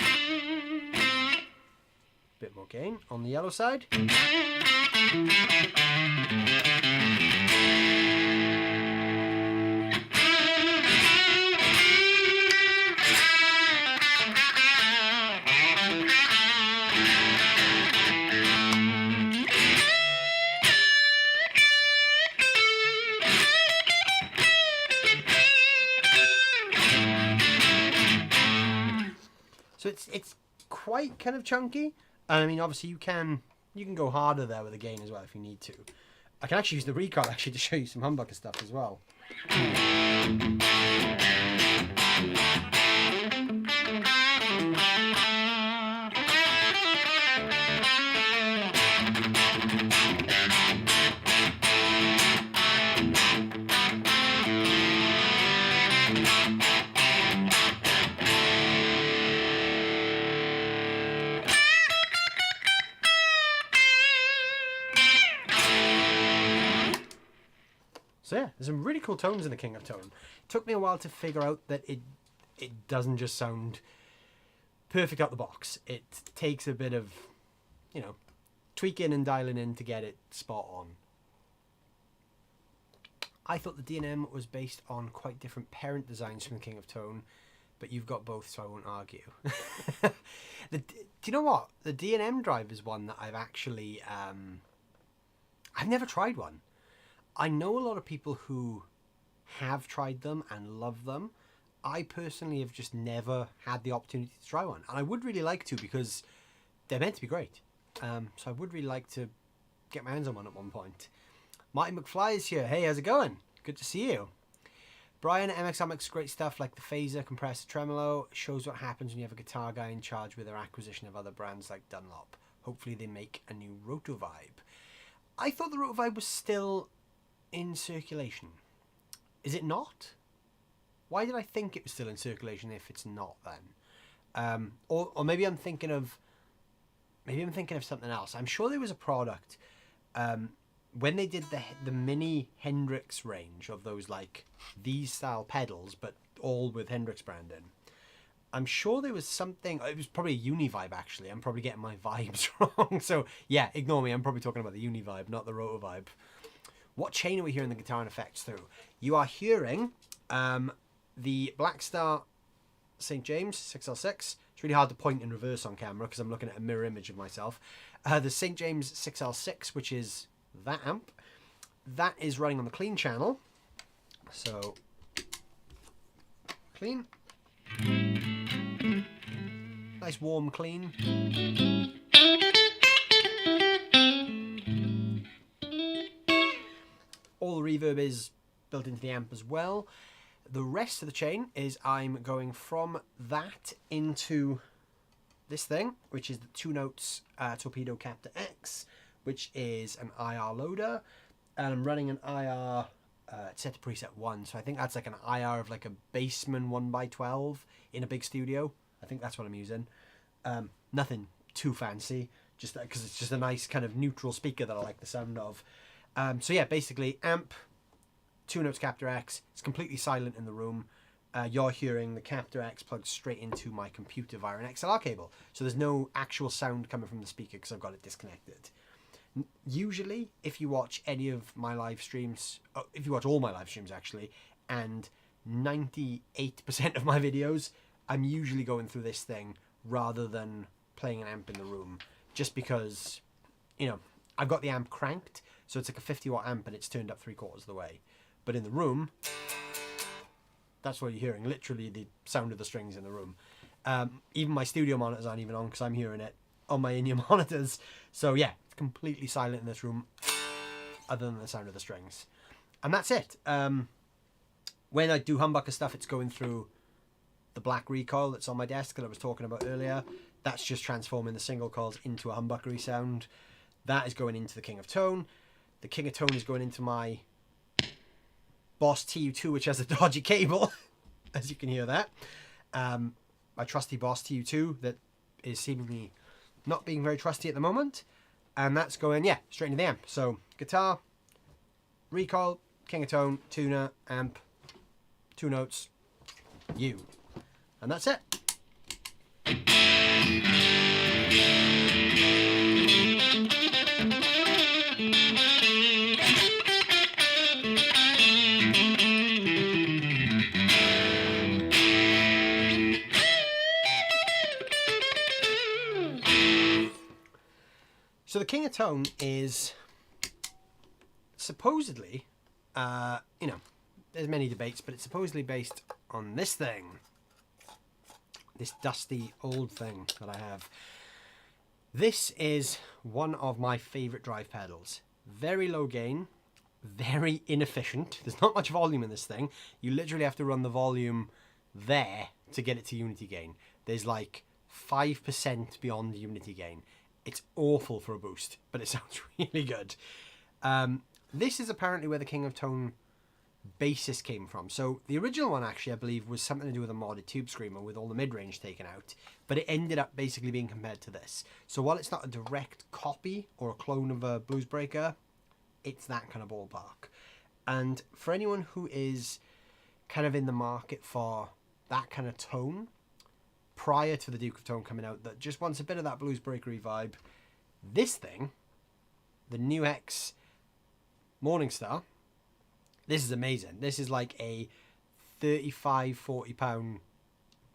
bit more gain on the yellow side. So it's quite kind of chunky. And I mean, obviously you can go harder there with the gain as well if you need to. I can actually use the recall actually to show you some humbucker stuff as well. So yeah, there's some really cool tones in the King of Tone. It took me a while to figure out that it doesn't just sound perfect out the box. It takes a bit of, you know, tweaking and dialing in to get it spot on. I thought the D&M was based on quite different parent designs from the King of Tone, but you've got both, so I won't argue. Do you know what? The D&M drive is one that I've actually... I've never tried one. I know a lot of people who have tried them and love them. I personally have just never had the opportunity to try one. And I would really like to, because they're meant to be great. So I would really like to get my hands on one at one point. Marty McFly is here. Hey, how's it going? Good to see you. Brian at MXR makes great stuff like the phaser, compressor, tremolo. Shows what happens when you have a guitar guy in charge with their acquisition of other brands like Dunlop. Hopefully they make a new Rotovibe. I thought the Rotovibe was still in circulation. Is it not? Why did I think it was still in circulation if it's not then? Or maybe I'm thinking of something else. I'm sure there was a product when they did the mini Hendrix range of those like these style pedals, but all with Hendrix branding. I'm sure there was something. It was probably a Univibe actually. I'm probably getting my vibes wrong. So yeah, ignore me. I'm probably talking about the Univibe, not the Rotovibe. What chain are we hearing the guitar and effects through? You are hearing the Blackstar St. James 6L6. It's really hard to point in reverse on camera because I'm looking at a mirror image of myself. The St. James 6L6, which is that amp, that is running on the clean channel. So clean. Nice warm clean. All the reverb is built into the amp as well. The rest of the chain is I'm going from that into this thing, which is the 2 notes Torpedo-Captor X, which is an IR loader, and I'm running an IR set to preset 1, so I think that's like an IR of like a Bassman 1x12 in a big studio. I think that's what I'm using. Nothing too fancy, just because it's just a nice kind of neutral speaker that I like the sound of. So yeah, basically amp, 2 notes Captor X. It's completely silent in the room. You're hearing the Captor X plugged straight into my computer via an XLR cable, so there's no actual sound coming from the speaker because I've got it disconnected. Usually, if you watch any of my live streams, if you watch all my live streams actually, and 98% of my videos, I'm usually going through this thing rather than playing an amp in the room, just because, you know, I've got the amp cranked, so it's like a 50-watt amp and it's turned up 3/4 of the way. But in the room, that's what you're hearing, literally the sound of the strings in the room. Even my studio monitors aren't even on because I'm hearing it on my in-ear monitors. So yeah, it's completely silent in this room other than the sound of the strings. And that's it. When I do humbucker stuff, it's going through the black recoil that's on my desk that I was talking about earlier. That's just transforming the single coils into a humbuckery sound. That is going into the King of Tone. The King of Tone is going into my Boss TU2, which has a dodgy cable, as you can hear that. My trusty Boss TU2 that is seemingly not being very trusty at the moment. And that's going, yeah, straight into the amp. So guitar, recoil, King of Tone, tuner, amp, 2 notes, you. And that's it. So the King of Tone is supposedly, you know, there's many debates, but it's supposedly based on this thing. This dusty old thing that I have. This is one of my favorite drive pedals. Very low gain, very inefficient. There's not much volume in this thing. You literally have to run the volume there to get it to unity gain. There's like 5% beyond unity gain. It's awful for a boost, but it sounds really good. This is apparently where the King of Tone bassist came from. So the original one actually, I believe, was something to do with a modded tube screamer with all the mid-range taken out, but it ended up basically being compared to this. So while it's not a direct copy or a clone of a Blues Breaker, it's that kind of ballpark. And for anyone who is kind of in the market for that kind of tone, prior to the Duke of Tone coming out, that just wants a bit of that blues breakery vibe, this thing, the New X Morningstar, this is amazing. This is like a 35-40 pound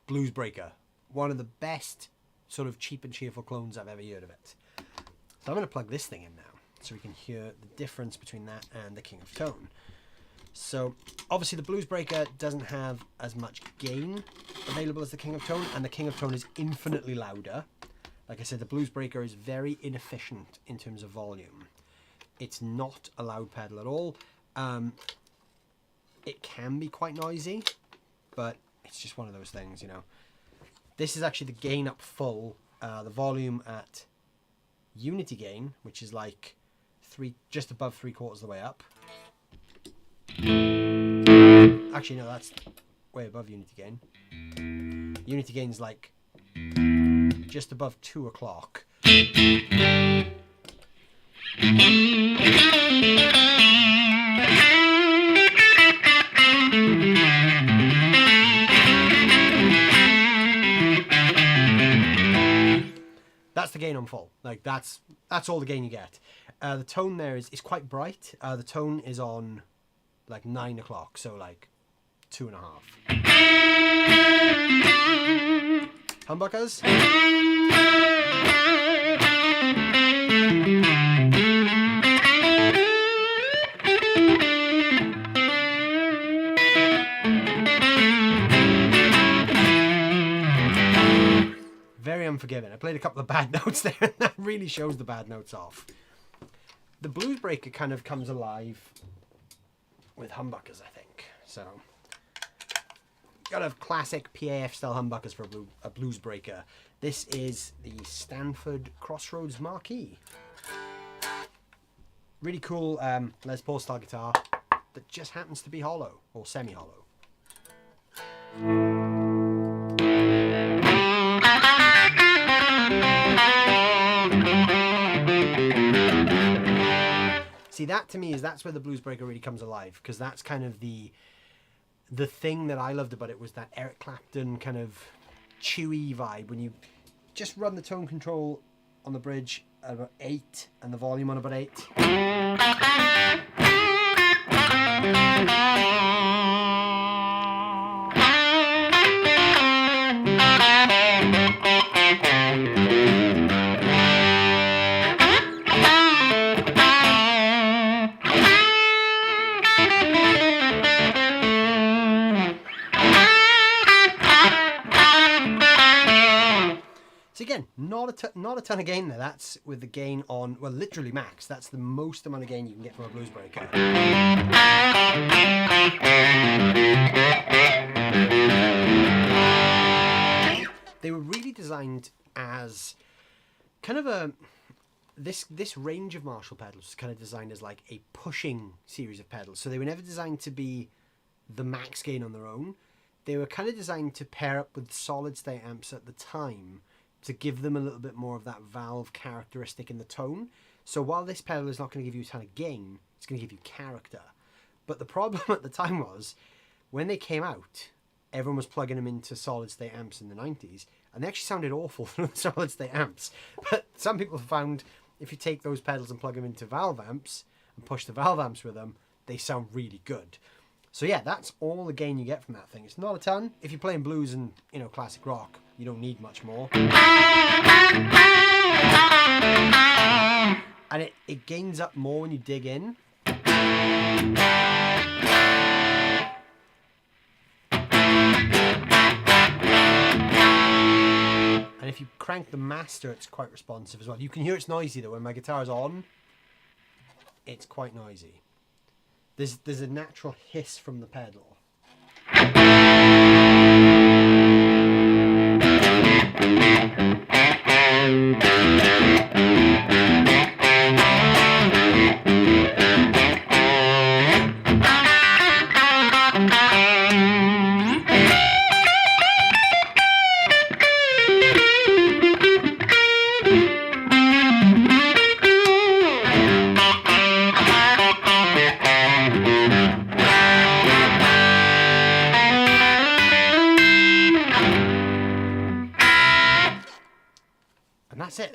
blues breaker. One of the best sort of cheap and cheerful clones I've ever heard of it. So I'm going to plug this thing in now so we can hear the difference between that and the King of Tone. So obviously the blues breaker doesn't have as much gain available as the King of Tone, and the King of Tone is infinitely louder. Like I said, the blues breaker is very inefficient in terms of volume. It's not a loud pedal at all. It can be quite noisy, but it's just one of those things, you know. This is actually the gain up full, the volume at unity gain, which is like just above 3/4 of the way up. Actually, no, that's way above unity gain. Unity gain is like just above 2 o'clock. That's the gain on full. Like that's all the gain you get. The tone there is quite bright. The tone is on like 9 o'clock, so like 2.5. Humbuckers. Very unforgiving. I played a couple of bad notes there, and that really shows the bad notes off. The blues breaker kind of comes alive with humbuckers, I think. So, gotta have classic PAF style humbuckers for a blues breaker. This is the Stanford Crossroads Marquee. Really cool Les Paul style guitar that just happens to be hollow or semi-hollow. See, that to me that's where the blues breaker really comes alive, because that's kind of the thing that I loved about it, was that Eric Clapton kind of chewy vibe when you just run the tone control on the bridge at about 8 and the volume on about 8. So again, not a ton of gain there. That's with the gain on, well, literally max. That's the most amount of gain you can get from a blues breaker. They were really designed as kind of a this range of Marshall pedals was kind of designed as like a pushing series of pedals. So they were never designed to be the max gain on their own. They were kind of designed to pair up with solid state amps at the time, to give them a little bit more of that valve characteristic in the tone. So while this pedal is not going to give you a ton of gain, it's going to give you character. But the problem at the time was, when they came out, everyone was plugging them into solid state amps in the 90s, and they actually sounded awful through the solid state amps. But some people found if you take those pedals and plug them into valve amps and push the valve amps with them, they sound really good. So yeah, that's all the gain you get from that thing. It's not a ton. If you're playing blues and, you know, classic rock, you don't need much more. And it gains up more when you dig in. And if you crank the master, it's quite responsive as well. You can hear it's noisy though. When my guitar's on, it's quite noisy. There's a natural hiss from the pedal.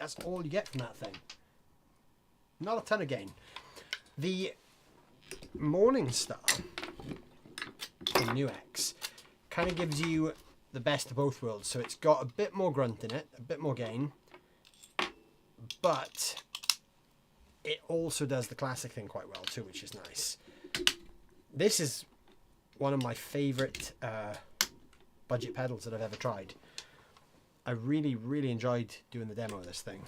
That's all you get from that thing. Not a ton of gain. The Morningstar from NUX kind of gives you the best of both worlds. So it's got a bit more grunt in it, a bit more gain, but it also does the classic thing quite well too, which is nice. This is one of my favorite budget pedals that I've ever tried. I really, really enjoyed doing the demo of this thing.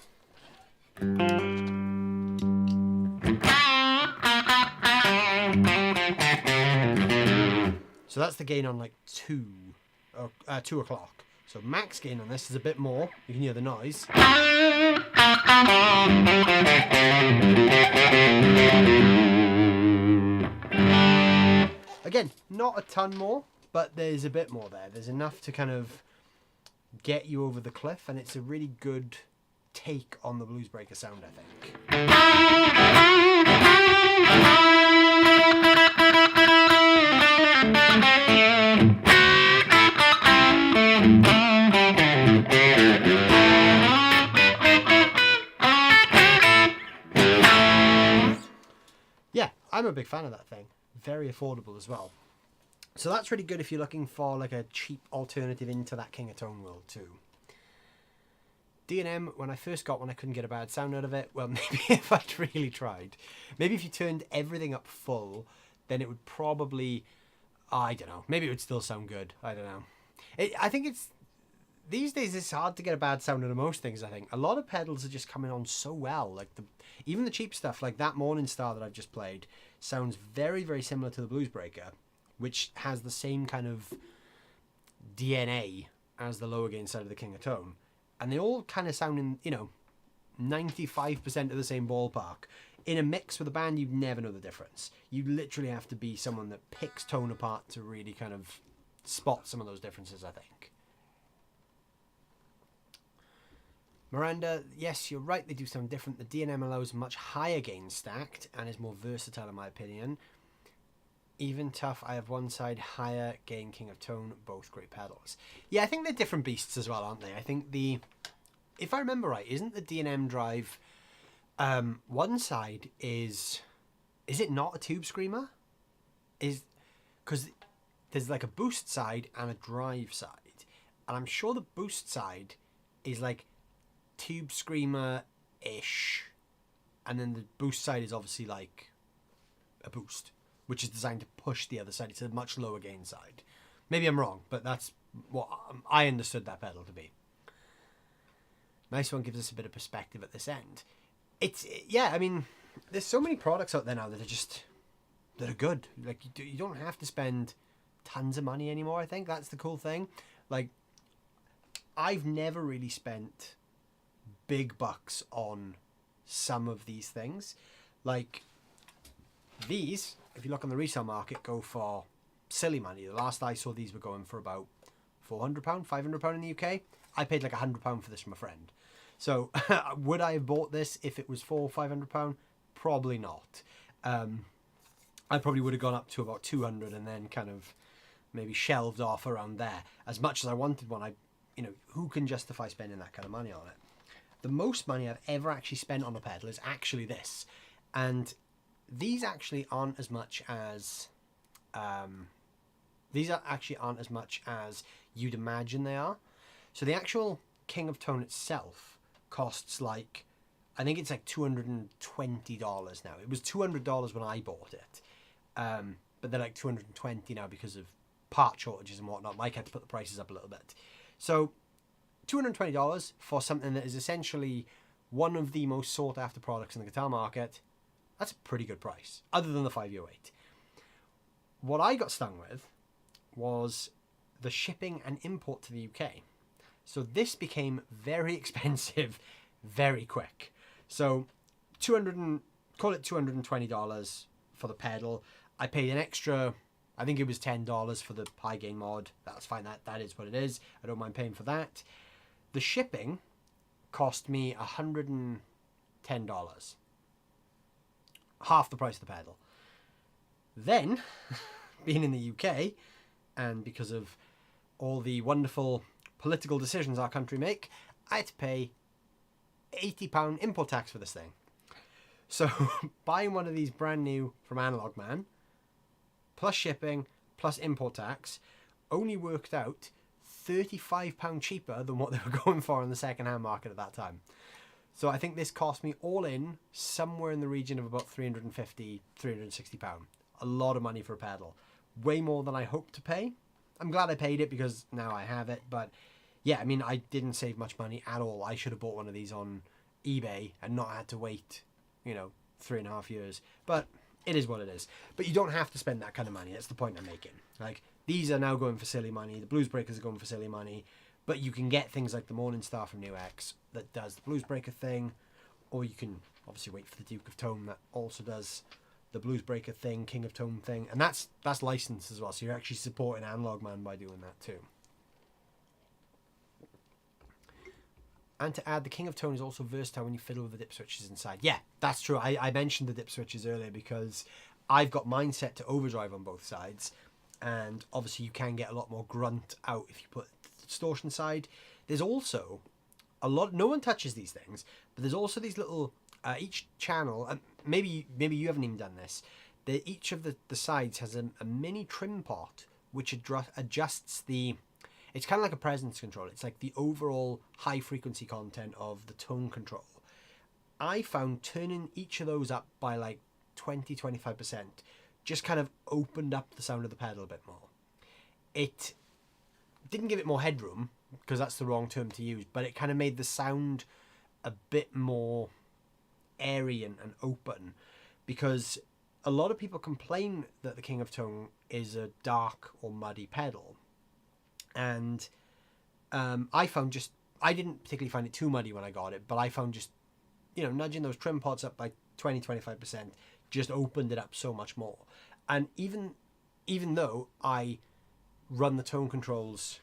So that's the gain on like 2 o'clock. So max gain on this is a bit more. You can hear the noise. Again, not a ton more, but there's a bit more there. There's enough to kind of get you over the cliff, and it's a really good take on the Bluesbreaker sound, I think. Yeah, I'm a big fan of that thing. Very affordable as well. So that's really good if you're looking for like a cheap alternative into that King of Tone world too. D&M, when I first got one, I couldn't get a bad sound out of it. Well, maybe if I'd really tried. Maybe if you turned everything up full, then it would probably, I don't know, maybe it would still sound good. I don't know. I think it's, these days it's hard to get a bad sound out of most things, I think. A lot of pedals are just coming on so well. Like even the cheap stuff, like that Morningstar that I've just played, sounds very, very similar to the Bluesbreaker, which has the same kind of DNA as the lower gain side of the King of Tone. And they all kind of sound in, 95% of the same ballpark. In a mix with a band, you'd never know the difference. You literally have to be someone that picks tone apart to really kind of spot some of those differences, I think. Miranda, yes, you're right, they do sound different. The D&M allows much higher gain stacked and is more versatile in my opinion. Even tough, I have one side higher gain King of Tone, both great pedals. Yeah, I think they're different beasts as well, aren't they? I think if I remember right, isn't the D&M drive, one side is it not a tube screamer? Because there's like a boost side and a drive side. And I'm sure the boost side is like tube screamer-ish. And then the boost side is obviously like a boost, which is designed to push the other side. It's a much lower gain side. Maybe I'm wrong, but that's what I understood that pedal to be. Nice one gives us a bit of perspective at this end. Yeah, I mean, there's so many products out there now that are good. Like, you don't have to spend tons of money anymore, I think. That's the cool thing. Like, I've never really spent big bucks on some of these things. Like, these, if you look on the resale market, go for silly money. The last I saw, these were going for about £400, £500 in the UK. I paid like £100 for this from a friend. So would I have bought this if it was £400-500? Probably not. I probably would have gone up to about 200 and then kind of maybe shelved off around there. As much as I wanted one, who can justify spending that kind of money on it? The most money I've ever actually spent on a pedal is actually this. And these actually aren't as much as you'd imagine they are. So the actual King of Tone itself costs like, I think it's like $220 now. It was $200 when I bought it, but they're like $220 now because of part shortages and whatnot. Mike had to put the prices up a little bit. So $220 for something that is essentially one of the most sought after products in the guitar market. That's a pretty good price, other than the 508. What I got stung with was the shipping and import to the UK. So this became very expensive very quick. So call it $220 for the pedal. I paid an extra, I think it was $10 for the high gain mod. That's fine, that is what it is. I don't mind paying for that. The shipping cost me $110. Half the price of the pedal. Then, being in the UK, and because of all the wonderful political decisions our country make, I had to pay £80 import tax for this thing. So buying one of these brand new from Analog Man, plus shipping, plus import tax, only worked out £35 cheaper than what they were going for in the second-hand market at that time. So I think this cost me all in somewhere in the region of about £350, £360. A lot of money for a pedal. Way more than I hoped to pay. I'm glad I paid it because now I have it. But yeah, I mean, I didn't save much money at all. I should have bought one of these on eBay and not had to wait, 3.5 years. But it is what it is. But you don't have to spend that kind of money. That's the point I'm making. Like, these are now going for silly money. The Blues Breakers are going for silly money. But you can get things like the Morningstar from NUX that does the Blues Breaker thing. Or you can obviously wait for the Duke of Tone that also does the Blues Breaker thing, King of Tone thing. And that's licensed as well. So you're actually supporting Analog Man by doing that too. And to add, the King of Tone is also versatile when you fiddle with the dip switches inside. Yeah, that's true. I mentioned the dip switches earlier because I've got mine set to overdrive on both sides. And obviously you can get a lot more grunt out if you put the distortion side. There's also a lot, no one touches these things, but there's also these little, each channel, and maybe you haven't even done this, each of the sides has a mini trim pot which adjusts the, it's kind of like a presence control. It's like the overall high frequency content of the tone control. I found turning each of those up by like 20-25% just kind of opened up the sound of the pedal a bit more. It didn't give it more headroom, because that's the wrong term to use, but it kind of made the sound a bit more airy and open, because a lot of people complain that the King of Tone is a dark or muddy pedal. And I didn't particularly find it too muddy when I got it, but I found just, nudging those trim pots up by 20-25% just opened it up so much more. And even though I run the tone controls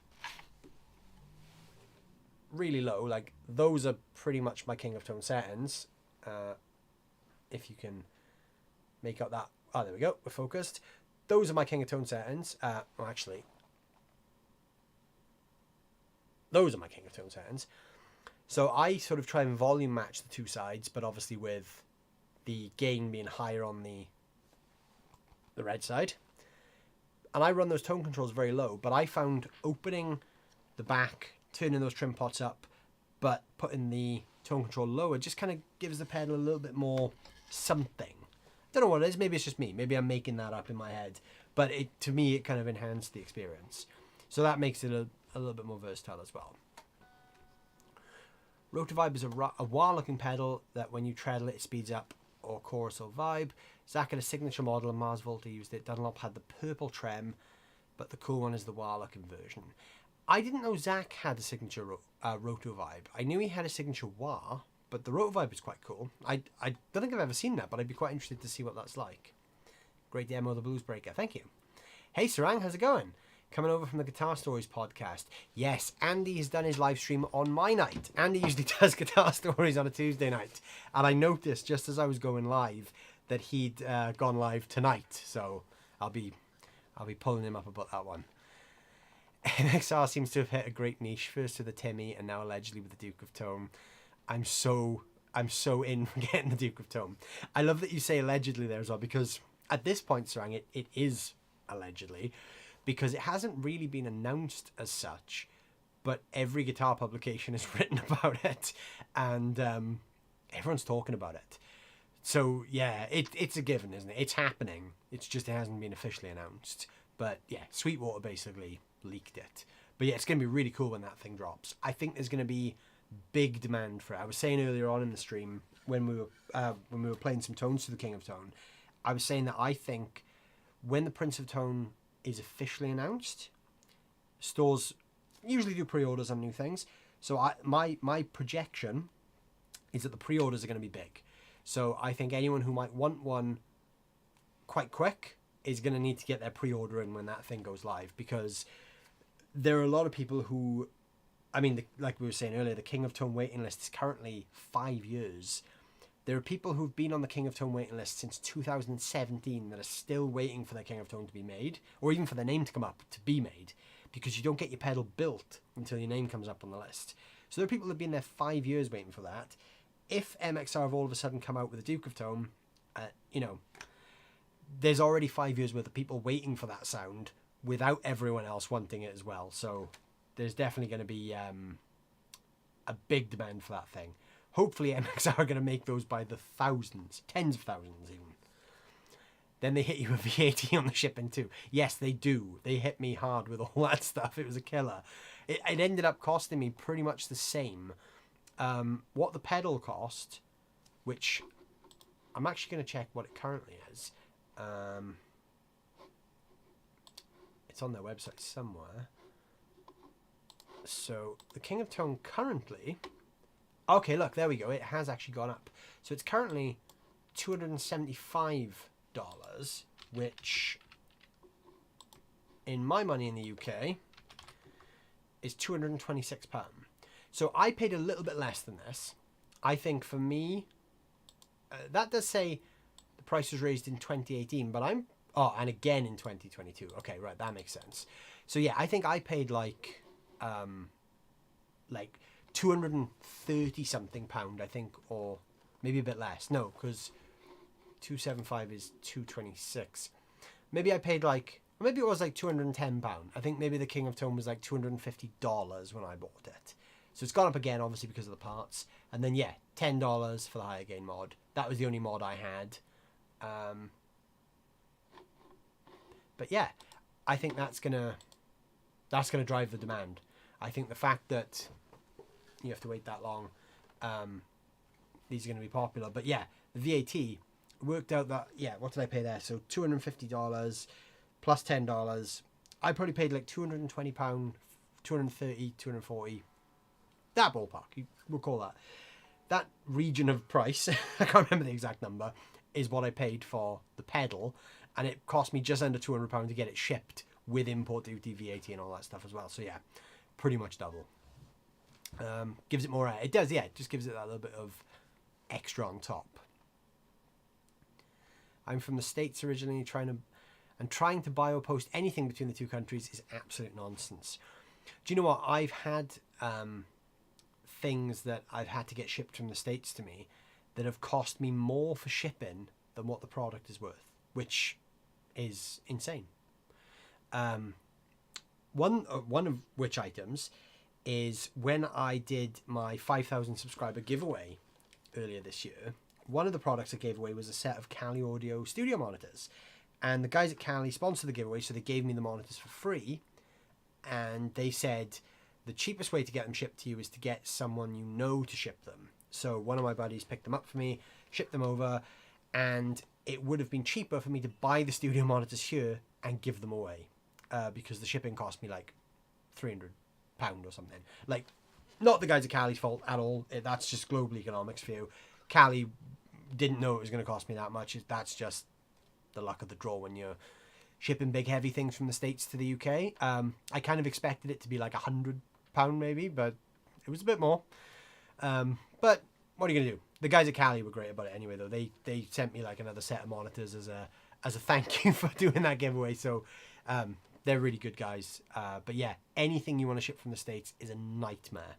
really low, like those are pretty much my King of Tone settings. If you can make out that, there we go, we're focused. Those are my King of Tone settings. Those are my King of Tone settings. So I sort of try and volume match the two sides, but obviously with the gain being higher on the red side. And I run those tone controls very low, but I found opening the back, turning those trim pots up, but putting the tone control lower just kind of gives the pedal a little bit more something. Don't know what it is. Maybe it's just me. Maybe I'm making that up in my head. But to me, it kind of enhanced the experience. So that makes it a little bit more versatile as well. Rotovibe is a wah-looking pedal that when you treadle it, it speeds up or chorus or vibe. Zach had a signature model and Mars Volta used it. Dunlop had the purple trem, but the cool one is the wah-looking version. I didn't know Zach had a signature Rotovibe. I knew he had a signature wah, but the Rotovibe is quite cool. I don't think I've ever seen that, but I'd be quite interested to see what that's like. Great demo of the Blues Breaker. Thank you. Hey, Sarang, how's it going? Coming over from the Guitar Stories podcast. Yes, Andy has done his live stream on my night. Andy usually does Guitar Stories on a Tuesday night. And I noticed just as I was going live that he'd gone live tonight. So I'll be pulling him up about that one. MXR seems to have hit a great niche, first with the Timmy and now allegedly with the Duke of Tone. I'm so in for getting the Duke of Tone. I love that you say allegedly there as well, because at this point, Sarang, it is allegedly, because it hasn't really been announced as such, but every guitar publication has written about it, and everyone's talking about it. So yeah, it's a given, isn't it? It's happening. It's just it hasn't been officially announced. But yeah, Sweetwater basically leaked it. But yeah, it's going to be really cool when that thing drops. I think there's going to be big demand for it. I was saying earlier on in the stream when we were playing some tones to the King of Tone, I was saying that I think when the Prince of Tone is officially announced, stores usually do pre-orders on new things. So my projection is that the pre-orders are going to be big. So I think anyone who might want one quite quick is going to need to get their pre-order in when that thing goes live, because there are a lot of people who, I mean, like we were saying earlier, the King of Tone waiting list is currently 5 years. There are people who've been on the King of Tone waiting list since 2017 that are still waiting for their King of Tone to be made, or even for their name to come up to be made, because you don't get your pedal built until your name comes up on the list. So there are people that have been there 5 years waiting for that. If MXR have all of a sudden come out with a Duke of Tone, you know, there's already 5 years worth of people waiting for that sound without everyone else wanting it as well. So there's definitely going to be a big demand for that thing. Hopefully MXR are going to make those by the thousands, tens of thousands even. Then they hit you with VAT on the shipping too. Yes, they do. They hit me hard with all that stuff. It was a killer. It ended up costing me pretty much the same. What the pedal cost, which I'm actually going to check what it currently is. It's on their website somewhere. So the King of Tone currently... Okay, look, there we go. It has actually gone up. So it's currently $275, which in my money in the UK is £226. So I paid a little bit less than this. I think for me, that does say the price was raised in 2018, but I'm... Oh, and again in 2022. Okay, right, that makes sense. So yeah, I think I paid like 230 something pound, I think, or maybe a bit less. No, because 275 is 226. Maybe I paid like, maybe it was like 210 pound. I think maybe the King of Tone was like $250 when I bought it. So it's gone up again, obviously, because of the parts. And then, yeah, $10 for the higher gain mod. That was the only mod I had. But yeah, I think that's gonna drive the demand. I think the fact that you have to wait that long, these are going to be popular. But yeah, the VAT worked out that, yeah, what did I pay there? So $250 plus $10. I probably paid like £220, 230, 240. That ballpark, we'll call that. That region of price, I can't remember the exact number, is what I paid for the pedal. And it cost me just under £200 to get it shipped with import duty, VAT and all that stuff as well. So yeah, pretty much double. Gives it more air. It does, yeah, it just gives it that little bit of extra on top. I'm from the States originally, trying to buy or post anything between the two countries is absolute nonsense. Do you know what? I've had things that I've had to get shipped from the States to me that have cost me more for shipping than what the product is worth, which is insane. One of which items is when I did my 5,000 subscriber giveaway earlier this year. One of the products I gave away was a set of Kali Audio studio monitors, and the guys at Kali sponsored the giveaway, so they gave me the monitors for free. And they said the cheapest way to get them shipped to you is to get someone you know to ship them. So one of my buddies picked them up for me, shipped them over, and it would have been cheaper for me to buy the studio monitors here and give them away, because the shipping cost me like £300 or something. Like, not the guys at Kali's fault at all. That's just global economics for you. Kali didn't know it was going to cost me that much. That's just the luck of the draw when you're shipping big heavy things from the States to the UK. I kind of expected it to be like £100 maybe, but it was a bit more. But what are you going to do? The guys at Kali were great about it anyway, though. They sent me like another set of monitors as a thank you for doing that giveaway. So they're really good guys. But yeah, anything you want to ship from the States is a nightmare.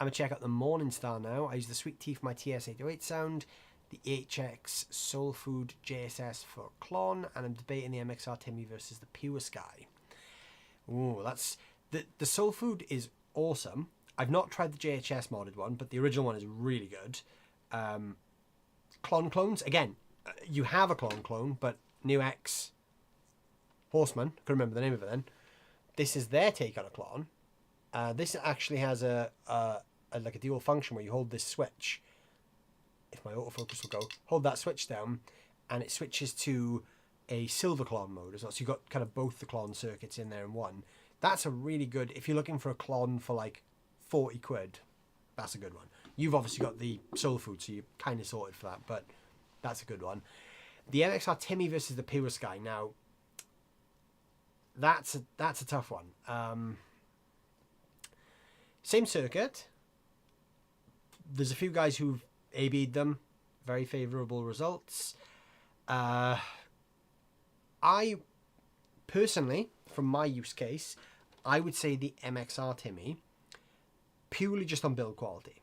I'm going to check out the Morningstar now. I use the Sweet Tea for my TS808 sound, the HX Soul Food JSS for Klon, and I'm debating the MXR Timmy versus the Pure Sky. Ooh, that's... The Soul Food is awesome. I've not tried the JHS modded one, but the original one is really good. Klon clones, again, you have a clone, but New X Horseman, I couldn't remember the name of it then. This is their take on a clone. This actually has a dual function where you hold this switch. If my autofocus will go, hold that switch down, and it switches to a silver clone mode as well. So you've got kind of both the clone circuits in there in one. That's a really good, if you're looking for a clone for like 40 quid, that's a good one. You've obviously got the Soul Food, so you're kind of sorted for that, but that's a good one. The MXR Timmy versus the Pure Sky. Now, that's a tough one. Same circuit. There's a few guys who've A/B'd them. Very favourable results. I personally, from my use case, I would say the MXR Timmy purely just on build quality.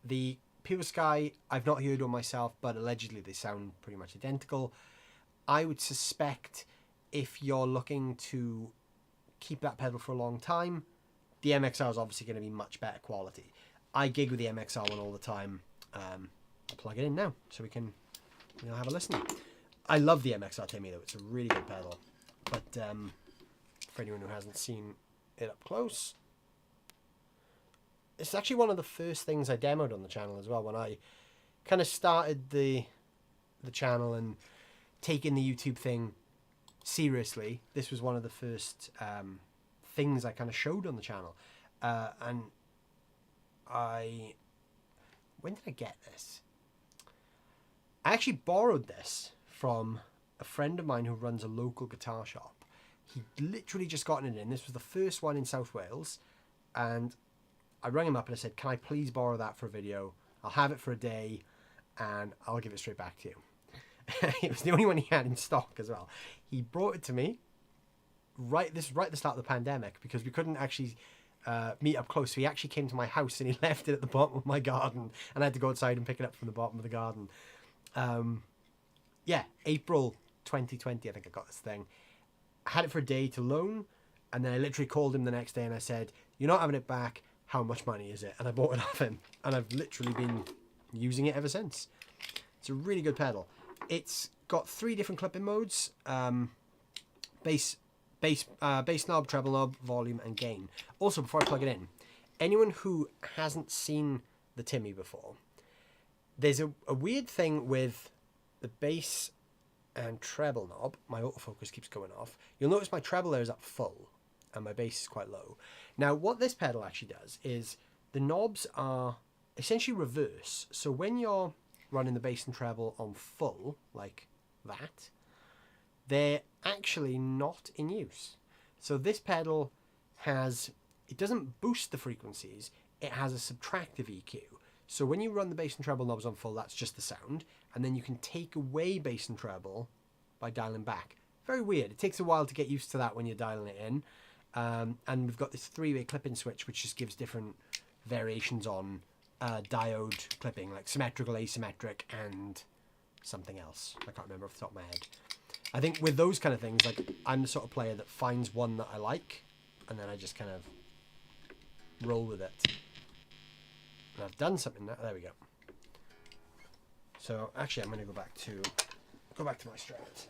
The Pure Sky, I've not heard on myself, but allegedly they sound pretty much identical. I would suspect if you're looking to keep that pedal for a long time, the MXR is obviously going to be much better quality. I gig with the MXR one all the time. I'll plug it in now so we can have a listen. I love the MXR Timmy though. It's a really good pedal. But for anyone who hasn't seen it up close, it's actually one of the first things I demoed on the channel as well. When I kind of started the channel and taking the YouTube thing seriously, this was one of the first things I kind of showed on the channel. And when did I get this? I actually borrowed this from a friend of mine who runs a local guitar shop. He literally just gotten it in. This was the first one in South Wales, and I rang him up and I said, can I please borrow that for a video? I'll have it for a day and I'll give it straight back to you. It was the only one he had in stock as well. He brought it to me right at the start of the pandemic, because we couldn't actually meet up close. So he actually came to my house and he left it at the bottom of my garden, and I had to go outside and pick it up from the bottom of the garden. Yeah, April 2020, I think I got this thing. I had it for a day to loan, and then I literally called him the next day and I said, you're not having it back. How much money is it? And I bought it off him, and I've literally been using it ever since. It's a really good pedal. It's got 3 different clipping modes: bass knob, treble knob, volume, and gain. Also, before I plug it in, anyone who hasn't seen the Timmy before, there's a weird thing with the bass and treble knob. My autofocus keeps going off. You'll notice my treble there is up full and my bass is quite low. Now, what this pedal actually does is the knobs are essentially reverse. So when you're running the bass and treble on full, like that, they're actually not in use. So this pedal it doesn't boost the frequencies, it has a subtractive EQ. So when you run the bass and treble knobs on full, that's just the sound, and then you can take away bass and treble by dialing back. Very weird. It takes a while to get used to that when you're dialing it in. And we've got this 3-way clipping switch, which just gives different variations on diode clipping, like symmetrical, asymmetric, and something else. I can't remember off the top of my head. I think with those kind of things, like, I'm the sort of player that finds one that I like, and then I just kind of roll with it. And I've done something now. There we go. So actually, I'm going to go back to my Strat.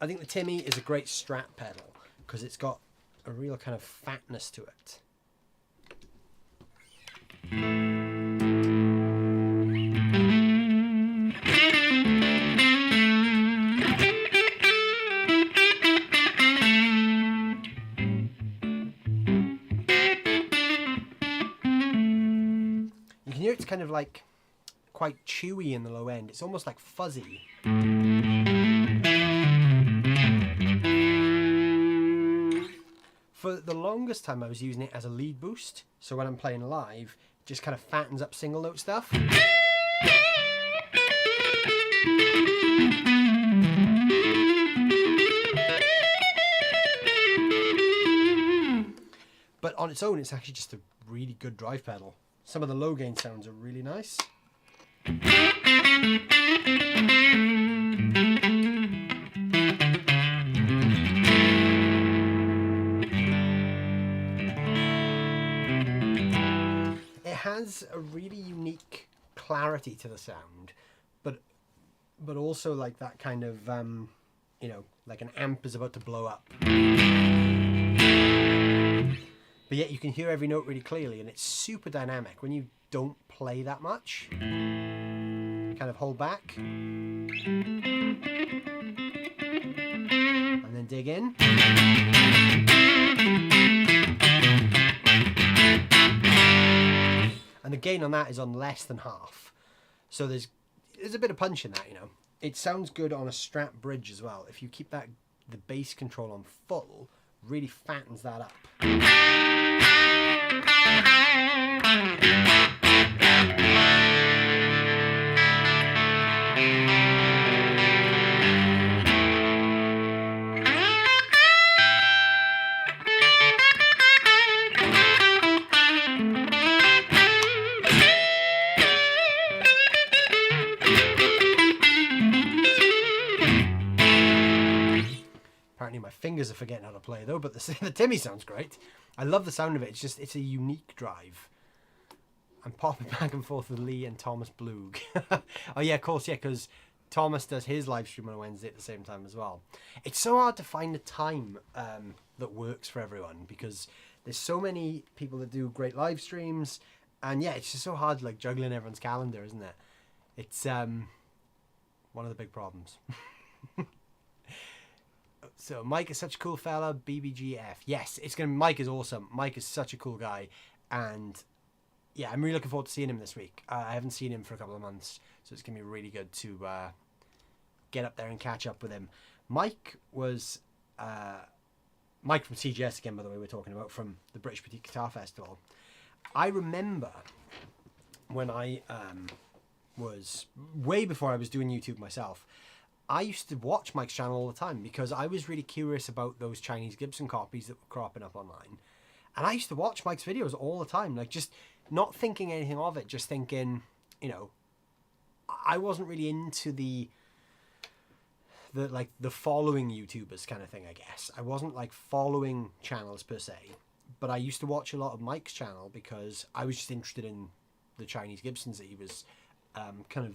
I think the Timmy is a great Strat pedal because it's got a real kind of fatness to it. You can hear it's kind of like quite chewy in the low end. It's almost like fuzzy. For the longest time, I was using it as a lead boost. So when I'm playing live, it just kind of fattens up single note stuff. But on its own, it's actually just a really good drive pedal. Some of the low gain sounds are really nice. It has a really unique clarity to the sound, but also like that kind of you know, like an amp is about to blow up. But yet you can hear every note really clearly, and it's super dynamic. When you don't play that much, kind of hold back, and then dig in. And the gain on that is on less than half. So there's a bit of punch in that, you know. It sounds good on a Strat bridge as well. If you keep the bass control on full, really fattens that up. My fingers are forgetting how to play though, but the Timmy sounds great. I love the sound of it. It's a unique drive. I'm popping back and forth with Leigh and Thomas Blug. Oh yeah, of course, yeah, because Thomas does his live stream on a Wednesday at the same time as well. It's so hard to find a time that works for everyone, because there's so many people that do great live streams, and yeah, it's just so hard like juggling everyone's calendar, isn't it? It's one of the big problems. So Mike is such a cool fella. BBGF, yes, it's gonna. Mike is awesome. Mike is such a cool guy, and yeah, I'm really looking forward to seeing him this week. I haven't seen him for a couple of months, so it's gonna be really good to get up there and catch up with him. Mike was Mike from CGS again, by the way. We're talking about from the British Petite Guitar Festival. I remember when I was way before I was doing YouTube myself. I used to watch Mike's channel all the time because I was really curious about those Chinese Gibson copies that were cropping up online. And I used to watch Mike's videos all the time, like just not thinking anything of it, just thinking, you know, I wasn't really into the following YouTubers kind of thing, I guess. I wasn't like following channels per se, but I used to watch a lot of Mike's channel because I was just interested in the Chinese Gibsons that he was kind of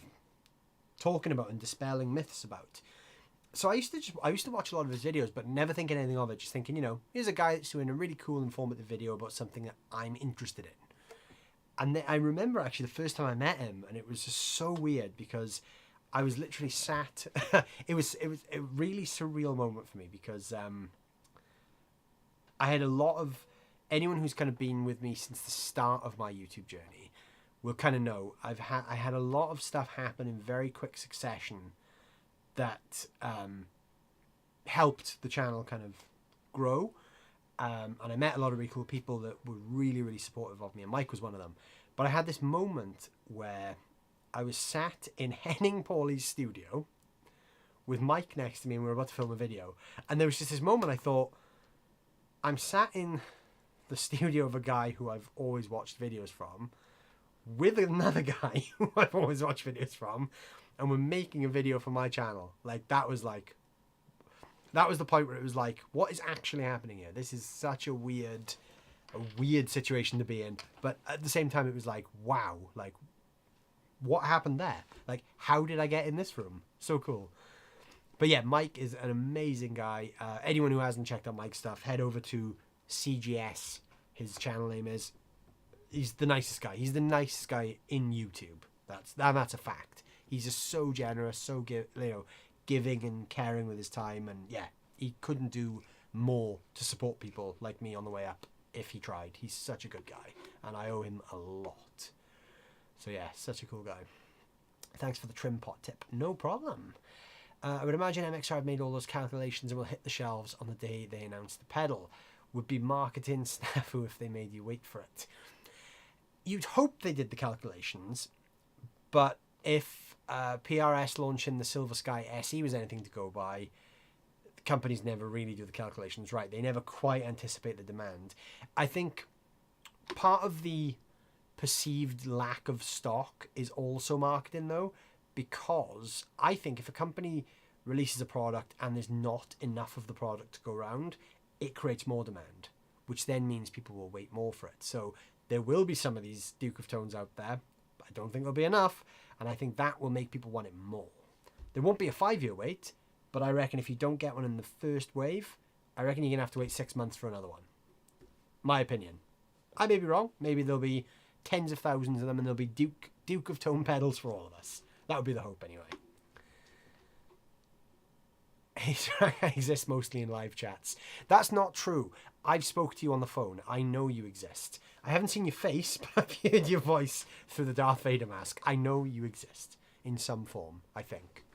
talking about and dispelling myths about. So I used to watch a lot of his videos, but never thinking anything of it, just thinking, you know, here's a guy that's doing a really cool, informative video about something that I'm interested in. And then I remember actually the first time I met him, and it was just so weird because I was literally sat. it was a really surreal moment for me because I had a lot of anyone who's kind of been with me since the start of my YouTube journey will kind of know I had a lot of stuff happen in very quick succession that helped the channel kind of grow. And I met a lot of really cool people that were really, really supportive of me, and Mike was one of them. But I had this moment where I was sat in Henning Pauley's studio with Mike next to me, and we were about to film a video. And there was just this moment I thought, I'm sat in the studio of a guy who I've always watched videos from, with another guy who I've always watched videos from, and we're making a video for my channel. Like, that was the point where it was like, what is actually happening here? This is such a weird situation to be in. But at the same time, it was like, wow, like, what happened there? Like, how did I get in this room? So cool. But yeah, Mike is an amazing guy. Anyone who hasn't checked out Mike's stuff, head over to CGS. His channel name is. He's the nicest guy. He's the nicest guy in YouTube. That's a fact. He's just so generous, so giving and caring with his time, and yeah, he couldn't do more to support people like me on the way up if he tried. He's such a good guy, and I owe him a lot. So yeah, such a cool guy. Thanks for the trim pot tip. No problem. I would imagine MXR have made all those calculations and will hit the shelves on the day they announce the pedal. Would be marketing snafu if they made you wait for it. You'd hope they did the calculations, but if PRS launching the Silver Sky SE was anything to go by, companies never really do the calculations right. They never quite anticipate the demand. I think part of the perceived lack of stock is also marketing, though, because I think if a company releases a product and there's not enough of the product to go around, it creates more demand, which then means people will wait more for it. So there will be some of these Duke of Tones out there, but I don't think there'll be enough, and I think that will make people want it more. There won't be a 5-year wait, but I reckon if you don't get one in the first wave, I reckon you're going to have to wait 6 months for another one. My opinion. I may be wrong. Maybe there'll be tens of thousands of them, and there'll be Duke of Tone pedals for all of us. That would be the hope, anyway. I exist mostly in live chats. That's not true. I've spoke to you on the phone. I know you exist. I haven't seen your face, but I've heard your voice through the Darth Vader mask. I know you exist in some form, I think.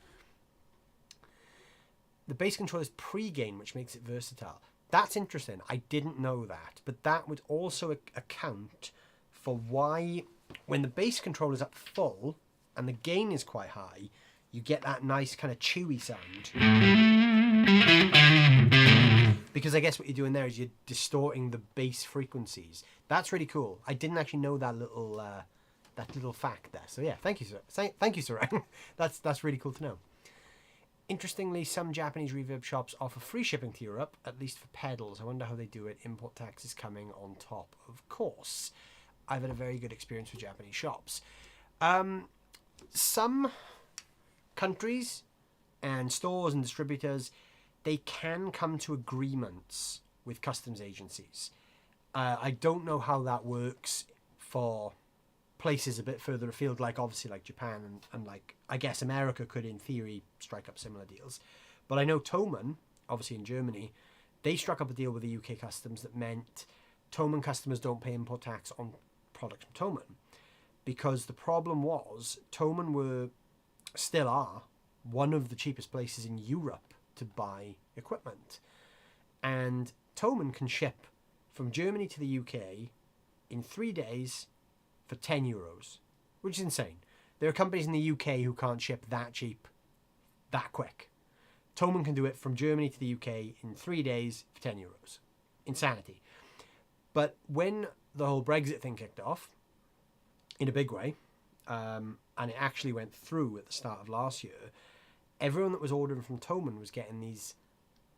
The bass control is pre-gain, which makes it versatile. That's interesting. I didn't know that. But that would also account for why, when the bass control is up full and the gain is quite high, you get that nice kind of chewy sound. Because I guess what you're doing there is you're distorting the bass frequencies. That's really cool. I didn't actually know that little fact there. So yeah, thank you, sir. Thank you, sir. That's really cool to know. Interestingly, some Japanese reverb shops offer free shipping to Europe, at least for pedals. I wonder how they do it. Import tax is coming on top, of course. I've had a very good experience with Japanese shops. Some countries and stores and distributors, they can come to agreements with customs agencies. I don't know how that works for places a bit further afield, like obviously like Japan and like, I guess America could in theory strike up similar deals. But I know Thomann, obviously in Germany, they struck up a deal with the UK customs that meant Thomann customers don't pay import tax on products from Thomann. Because the problem was, Thomann still are one of the cheapest places in Europe to buy equipment. And Thomann can ship from Germany to the UK in 3 days for €10, which is insane. There are companies in the UK who can't ship that cheap, that quick. Thomann can do it from Germany to the UK in 3 days for €10. Insanity. But when the whole Brexit thing kicked off, in a big way, and it actually went through at the start of last year, everyone that was ordering from Thomann was getting these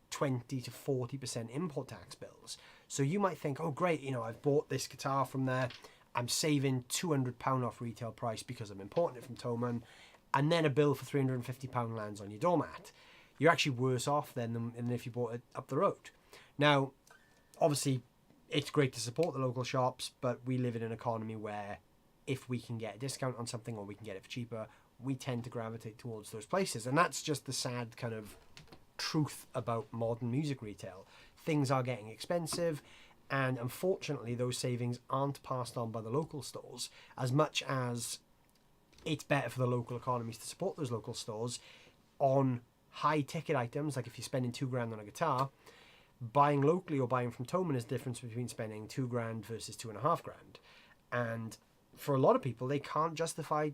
20 to 40% import tax bills. So you might think, oh great, I've bought this guitar from there, I'm saving £200 off retail price because I'm importing it from Thomann, and then a bill for £350 lands on your doormat. You're actually worse off than if you bought it up the road. Now, obviously, it's great to support the local shops, but we live in an economy where if we can get a discount on something or we can get it for cheaper, we tend to gravitate towards those places. And that's just the sad kind of truth about modern music retail. Things are getting expensive, and unfortunately those savings aren't passed on by the local stores. As much as it's better for the local economies to support those local stores on high ticket items, like if you're spending $2,000 on a guitar, buying locally or buying from Thomann is the difference between spending $2,000 versus $2,500. And for a lot of people, they can't justify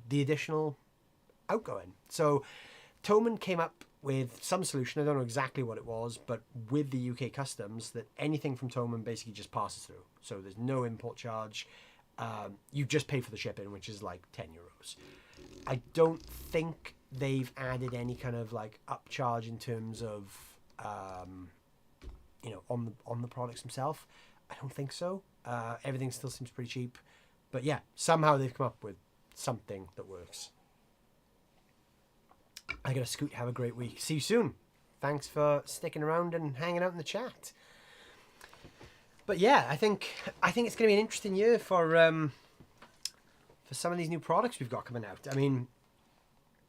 the additional outgoing. So Thomann came up with some solution, I don't know exactly what it was, but with the UK customs, that anything from Thomann basically just passes through. So there's no import charge. You just pay for the shipping, which is like €10. I don't think they've added any kind of like upcharge in terms of, on the products themselves. I don't think so. Everything still seems pretty cheap. But yeah, somehow they've come up with something that works. I gotta scoot. Have a great week. See you soon. Thanks for sticking around and hanging out in the chat. But yeah, I think it's gonna be an interesting year for some of these new products we've got coming out. I mean,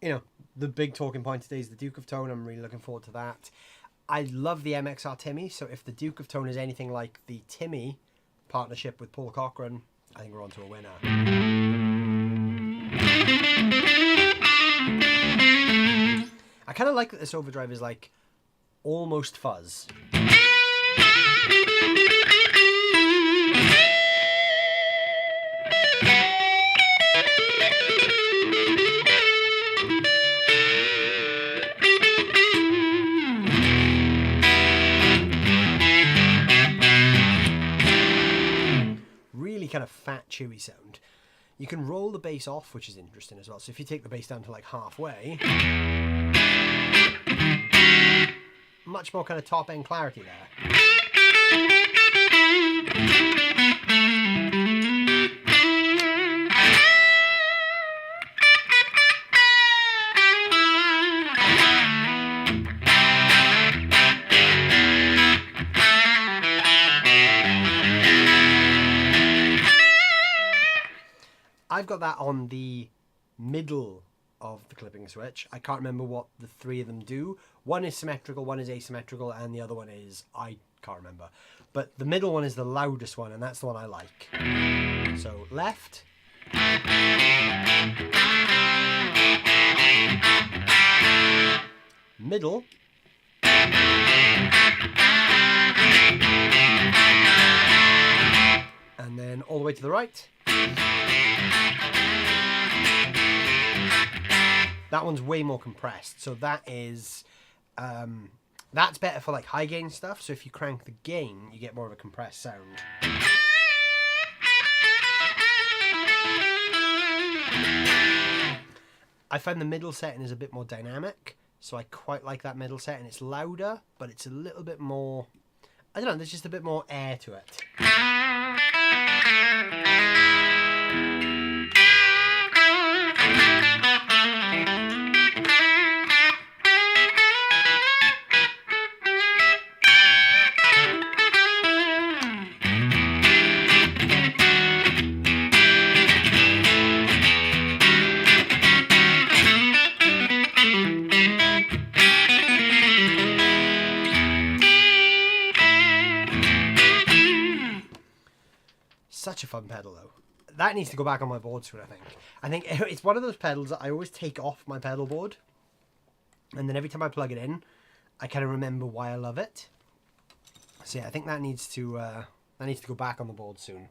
the big talking point today is the Duke of Tone. I'm really looking forward to that. I love the MXR Timmy, so if the Duke of Tone is anything like the Timmy partnership with Paul Cochran, I think we're on to a winner. I kind of like that this overdrive is like almost fuzz. Really kind of fat, chewy sound. You can roll the bass off, which is interesting as well. So if you take the bass down to like halfway, much more kind of top end clarity there. I've got that on the middle of the clipping switch. I can't remember what the three of them do. One is symmetrical, one is asymmetrical, and the other one is, I can't remember. But the middle one is the loudest one, and that's the one I like. So left. Middle. And then all the way to the right. That one's way more compressed, so that is that's better for like high gain stuff. So if you crank the gain, you get more of a compressed sound. I find the middle setting is a bit more dynamic, So I quite like that middle set, and it's louder, but it's a little bit more, I don't know, there's just a bit more air to it. Such a fun pedal though. That needs to go back on my board soon, I think. I think it's one of those pedals that I always take off my pedal board, and then every time I plug it in, I kind of remember why I love it. So yeah, I think that needs to go back on the board soon.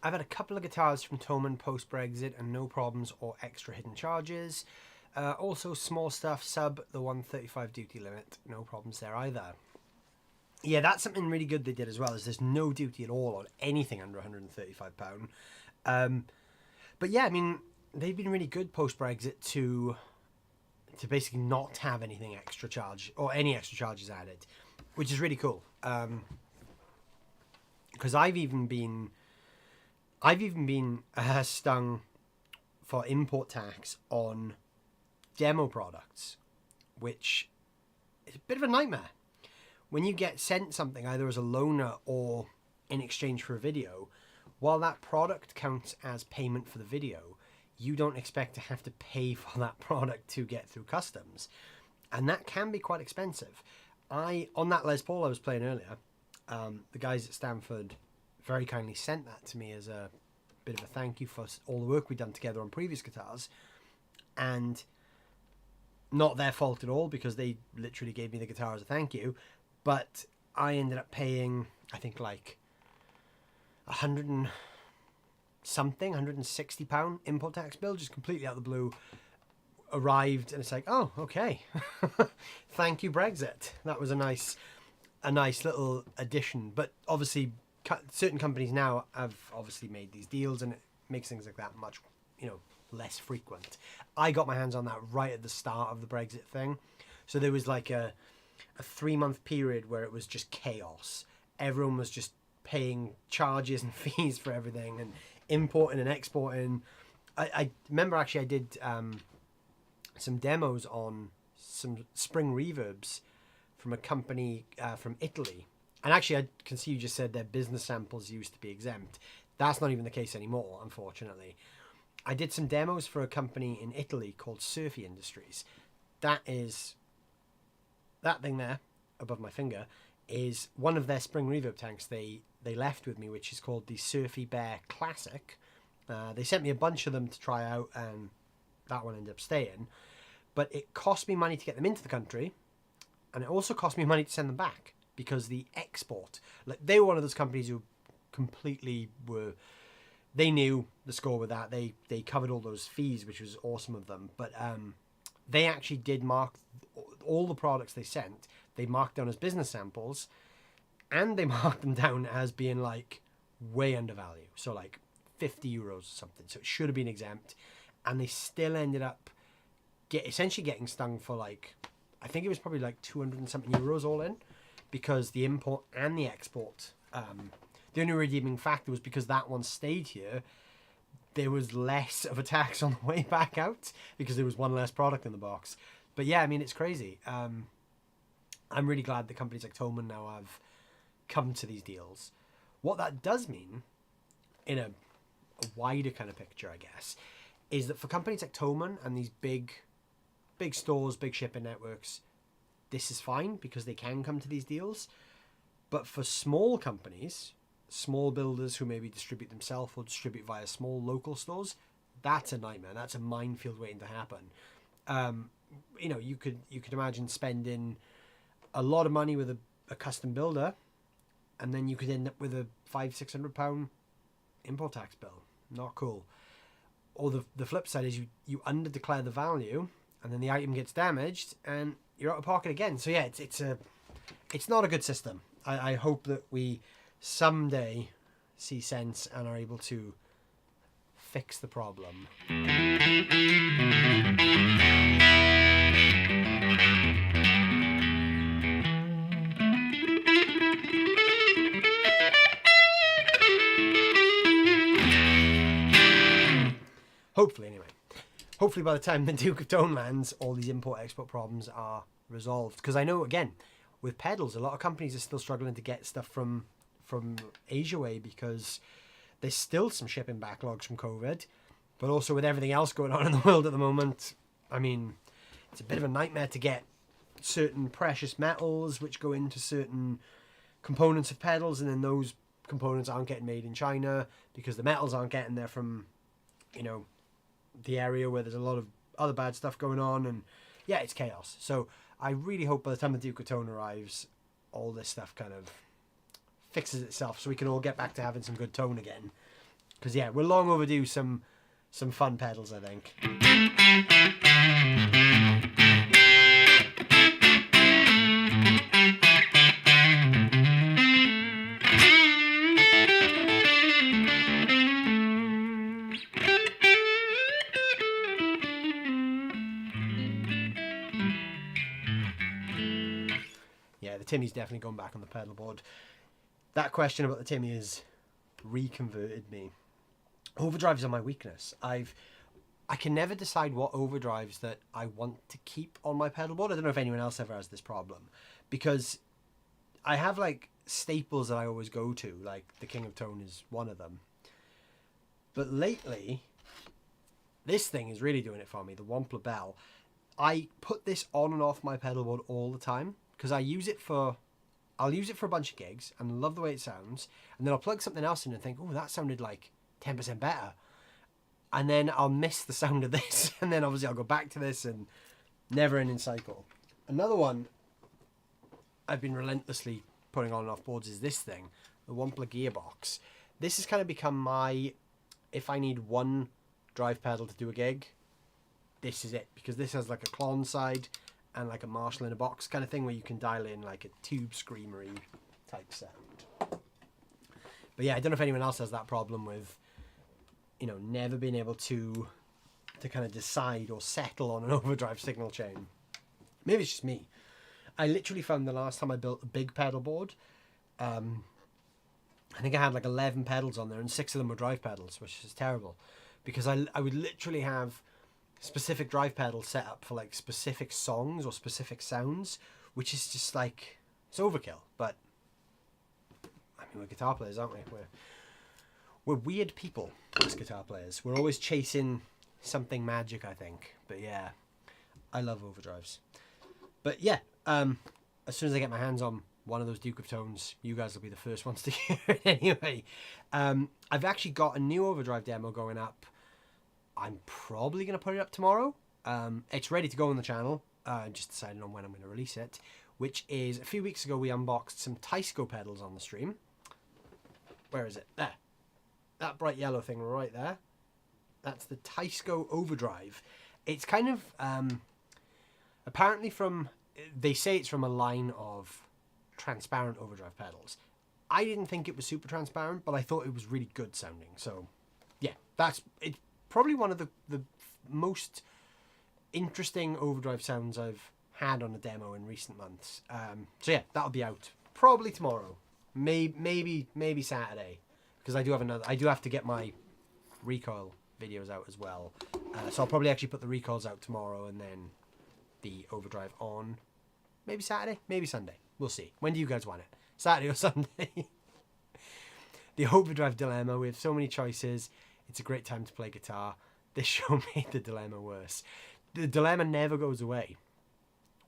I've had a couple of guitars from Thomann post-Brexit and no problems or extra hidden charges. Also small stuff sub the 135 duty limit, no problems there either. Yeah, that's something really good they did as well, is there's no duty at all on anything under £135. But yeah, I mean, they've been really good post-Brexit to basically not have anything extra charge, or any extra charges added, which is really cool. Because I've even been stung for import tax on demo products, which is a bit of a nightmare. When you get sent something either as a loaner or in exchange for a video, while that product counts as payment for the video, you don't expect to have to pay for that product to get through customs. And that can be quite expensive. On that Les Paul I was playing earlier, the guys at Stanford very kindly sent that to me as a bit of a thank you for all the work we've done together on previous guitars. And not their fault at all, because they literally gave me the guitar as a thank you. But I ended up paying, I think, like £160 import tax bill, just completely out of the blue. Arrived, and it's like, oh, okay. Thank you, Brexit. That was a nice little addition. But obviously, certain companies now have obviously made these deals, and it makes things like that much, less frequent. I got my hands on that right at the start of the Brexit thing. So there was like a 3-month period where it was just chaos. Everyone was just paying charges and fees for everything, and importing and exporting. I remember actually I did some demos on some spring reverbs from a company from Italy. And actually, I can see you just said their business samples used to be exempt. That's not even the case anymore, unfortunately. I did some demos for a company in Italy called Surfy Industries. That thing there, above my finger, is one of their spring reverb tanks they left with me, which is called the Surfy Bear Classic. They sent me a bunch of them to try out, and that one ended up staying. But it cost me money to get them into the country, and it also cost me money to send them back, because the export, like, they were one of those companies who completely were, they knew the score with that. They covered all those fees, which was awesome of them. But they actually did mark all the products they sent. They marked down as business samples, and they marked them down as being like way undervalued. So like €50 or something. So it should have been exempt. And they still ended up essentially getting stung for like, I think it was probably like 200 and something euros all in, because the import and the export, the only redeeming factor was because that one stayed here, there was less of a tax on the way back out, because there was one less product in the box. But yeah, I mean, it's crazy. I'm really glad that companies like Thomann now have come to these deals. What that does mean, in a wider kind of picture, I guess, is that for companies like Thomann and these big stores, big shipping networks, this is fine because they can come to these deals. But for small companies, small builders who maybe distribute themselves or distribute via small local stores, that's a nightmare. That's a minefield waiting to happen. You could imagine spending a lot of money with a custom builder, and then you could end up with a £500-600 import tax bill. Not cool. Or the flip side is you underdeclare the value, and then the item gets damaged, and you're out of pocket again. So yeah, it's not a good system. I hope that we someday see sense and are able to fix the problem. Hopefully, anyway. Hopefully by the time the Duke of Tone lands, all these import-export problems are resolved. Because I know, again, with pedals, a lot of companies are still struggling to get stuff from Asia way because there's still some shipping backlogs from COVID. But also with everything else going on in the world at the moment, I mean, it's a bit of a nightmare to get certain precious metals which go into certain components of pedals, and then those components aren't getting made in China because the metals aren't getting there from, you know, the area where there's a lot of other bad stuff going on, and yeah, it's chaos. So I really hope by the time the Duke of Tone arrives, all this stuff kind of fixes itself so we can all get back to having some good tone again. Because yeah, we're long overdue some fun pedals, I think. Timmy's definitely gone back on the pedal board. That question about the Timmy has reconverted me. Overdrives are my weakness. I can never decide what overdrives that I want to keep on my pedal board. I don't know if anyone else ever has this problem, because I have like staples that I always go to, like the King of Tone is one of them. But lately, this thing is really doing it for me, the Wampler Bell. I put this on and off my pedal board all the time, because I'll use it for a bunch of gigs and love the way it sounds, and then I'll plug something else in and think, oh, that sounded like 10% better, and then I'll miss the sound of this, and then obviously I'll go back to this, and never ending cycle. Another one I've been relentlessly putting on and off boards is this thing, the Wampler Gearbox. This has kind of become my, if I need one drive pedal to do a gig, this is it, because this has like a Klon side and like a Marshall in a box kind of thing where you can dial in like a tube screamery type sound. But yeah, I don't know if anyone else has that problem with, you know, never being able to kind of decide or settle on an overdrive signal chain. Maybe it's just me. I literally found the last time I built a big pedal board, I think I had like 11 pedals on there and 6 of them were drive pedals, which is terrible, because I would literally have specific drive pedals set up for like specific songs or specific sounds, which is just like, it's overkill. But I mean, we're guitar players, aren't we? We're weird people as guitar players. We're always chasing something magic, I think. But yeah, I love overdrives. But yeah, as soon as I get my hands on one of those Duke of Tones, you guys will be the first ones to hear it anyway. I've actually got a new overdrive demo going up. I'm probably going to put it up tomorrow. It's ready to go on the channel. Just deciding on when I'm going to release it, which is a few weeks ago we unboxed some Teisco pedals on the stream. Where is it? There. That bright yellow thing right there. That's the Teisco Overdrive. It's kind of, apparently from, they say it's from a line of transparent overdrive pedals. I didn't think it was super transparent, but I thought it was really good sounding. So yeah, it's probably one of the most interesting overdrive sounds I've had on a demo in recent months. So yeah, that'll be out probably tomorrow, maybe Saturday, because I do have to get my recoil videos out as well. So I'll probably actually put the recoils out tomorrow and then the overdrive on maybe Saturday, maybe Sunday. We'll see. When do you guys want it? Saturday or Sunday? The overdrive dilemma. We have so many choices. It's a great time to play guitar. This show made the dilemma worse. The dilemma never goes away.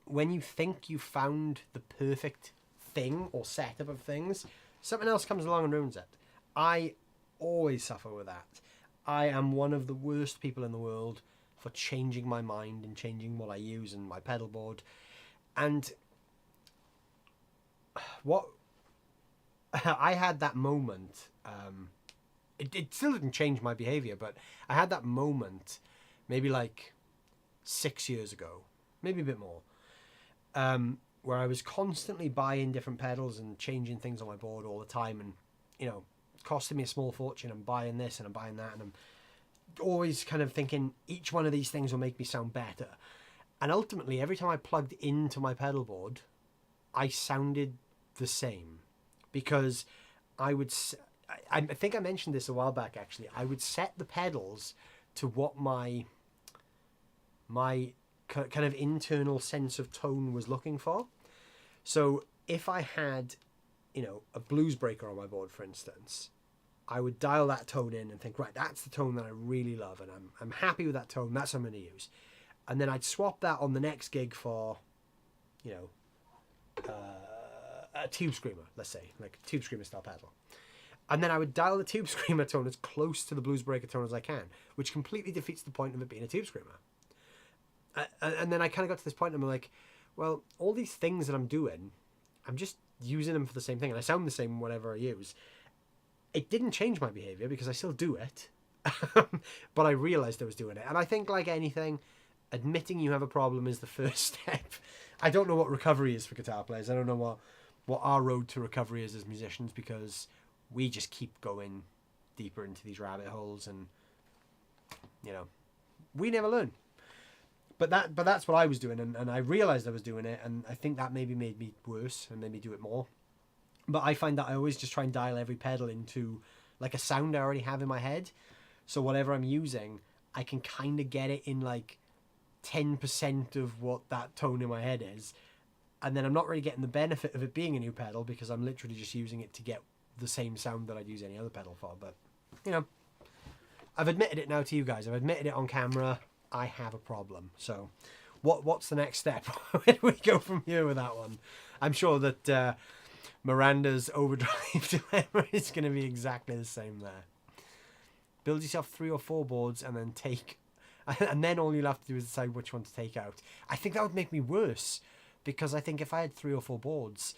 When you think you found the perfect thing or setup of things, something else comes along and ruins it. I always suffer with that. I am one of the worst people in the world for changing my mind and changing what I use in my pedal board. And what I had that moment, it still didn't change my behavior, but I had that moment maybe like 6 years ago, maybe a bit more, where I was constantly buying different pedals and changing things on my board all the time, and you know, costing me a small fortune. I'm buying this and I'm buying that, and I'm always kind of thinking each one of these things will make me sound better. And ultimately, every time I plugged into my pedal board, I sounded the same. Because I think I mentioned this a while back, actually. I would set the pedals to what my kind of internal sense of tone was looking for. So if I had, you know, a blues breaker on my board, for instance, I would dial that tone in and think, right, that's the tone that I really love, and I'm happy with that tone. That's what I'm going to use. And then I'd swap that on the next gig for, you know, a Tube Screamer, let's say, like a Tube Screamer style pedal. And then I would dial the Tube Screamer tone as close to the blues breaker tone as I can, which completely defeats the point of it being a Tube Screamer. And then I kind of got to this point and I'm like, well, all these things that I'm doing, I'm just using them for the same thing, and I sound the same whatever I use. It didn't change my behavior because I still do it, but I realized I was doing it. And I think, like anything, admitting you have a problem is the first step. I don't know what recovery is for guitar players. I don't know what our road to recovery is as musicians, because we just keep going deeper into these rabbit holes, and, you know, we never learn. But that's what I was doing, and I realized I was doing it, and I think that maybe made me worse and made me do it more. But I find that I always just try and dial every pedal into like a sound I already have in my head. So whatever I'm using, I can kind of get it in like 10% of what that tone in my head is. And then I'm not really getting the benefit of it being a new pedal, because I'm literally just using it to get the same sound that I'd use any other pedal for. But, you know, I've admitted it now to you guys. I've admitted it on camera. I have a problem. So what's the next step? Where do we go from here with that one? I'm sure that Miranda's overdrive dilemma is going to be exactly the same there. Build yourself 3 or 4 boards and then and then all you'll have to do is decide which one to take out. I think that would make me worse, because I think if I had 3 or 4 boards,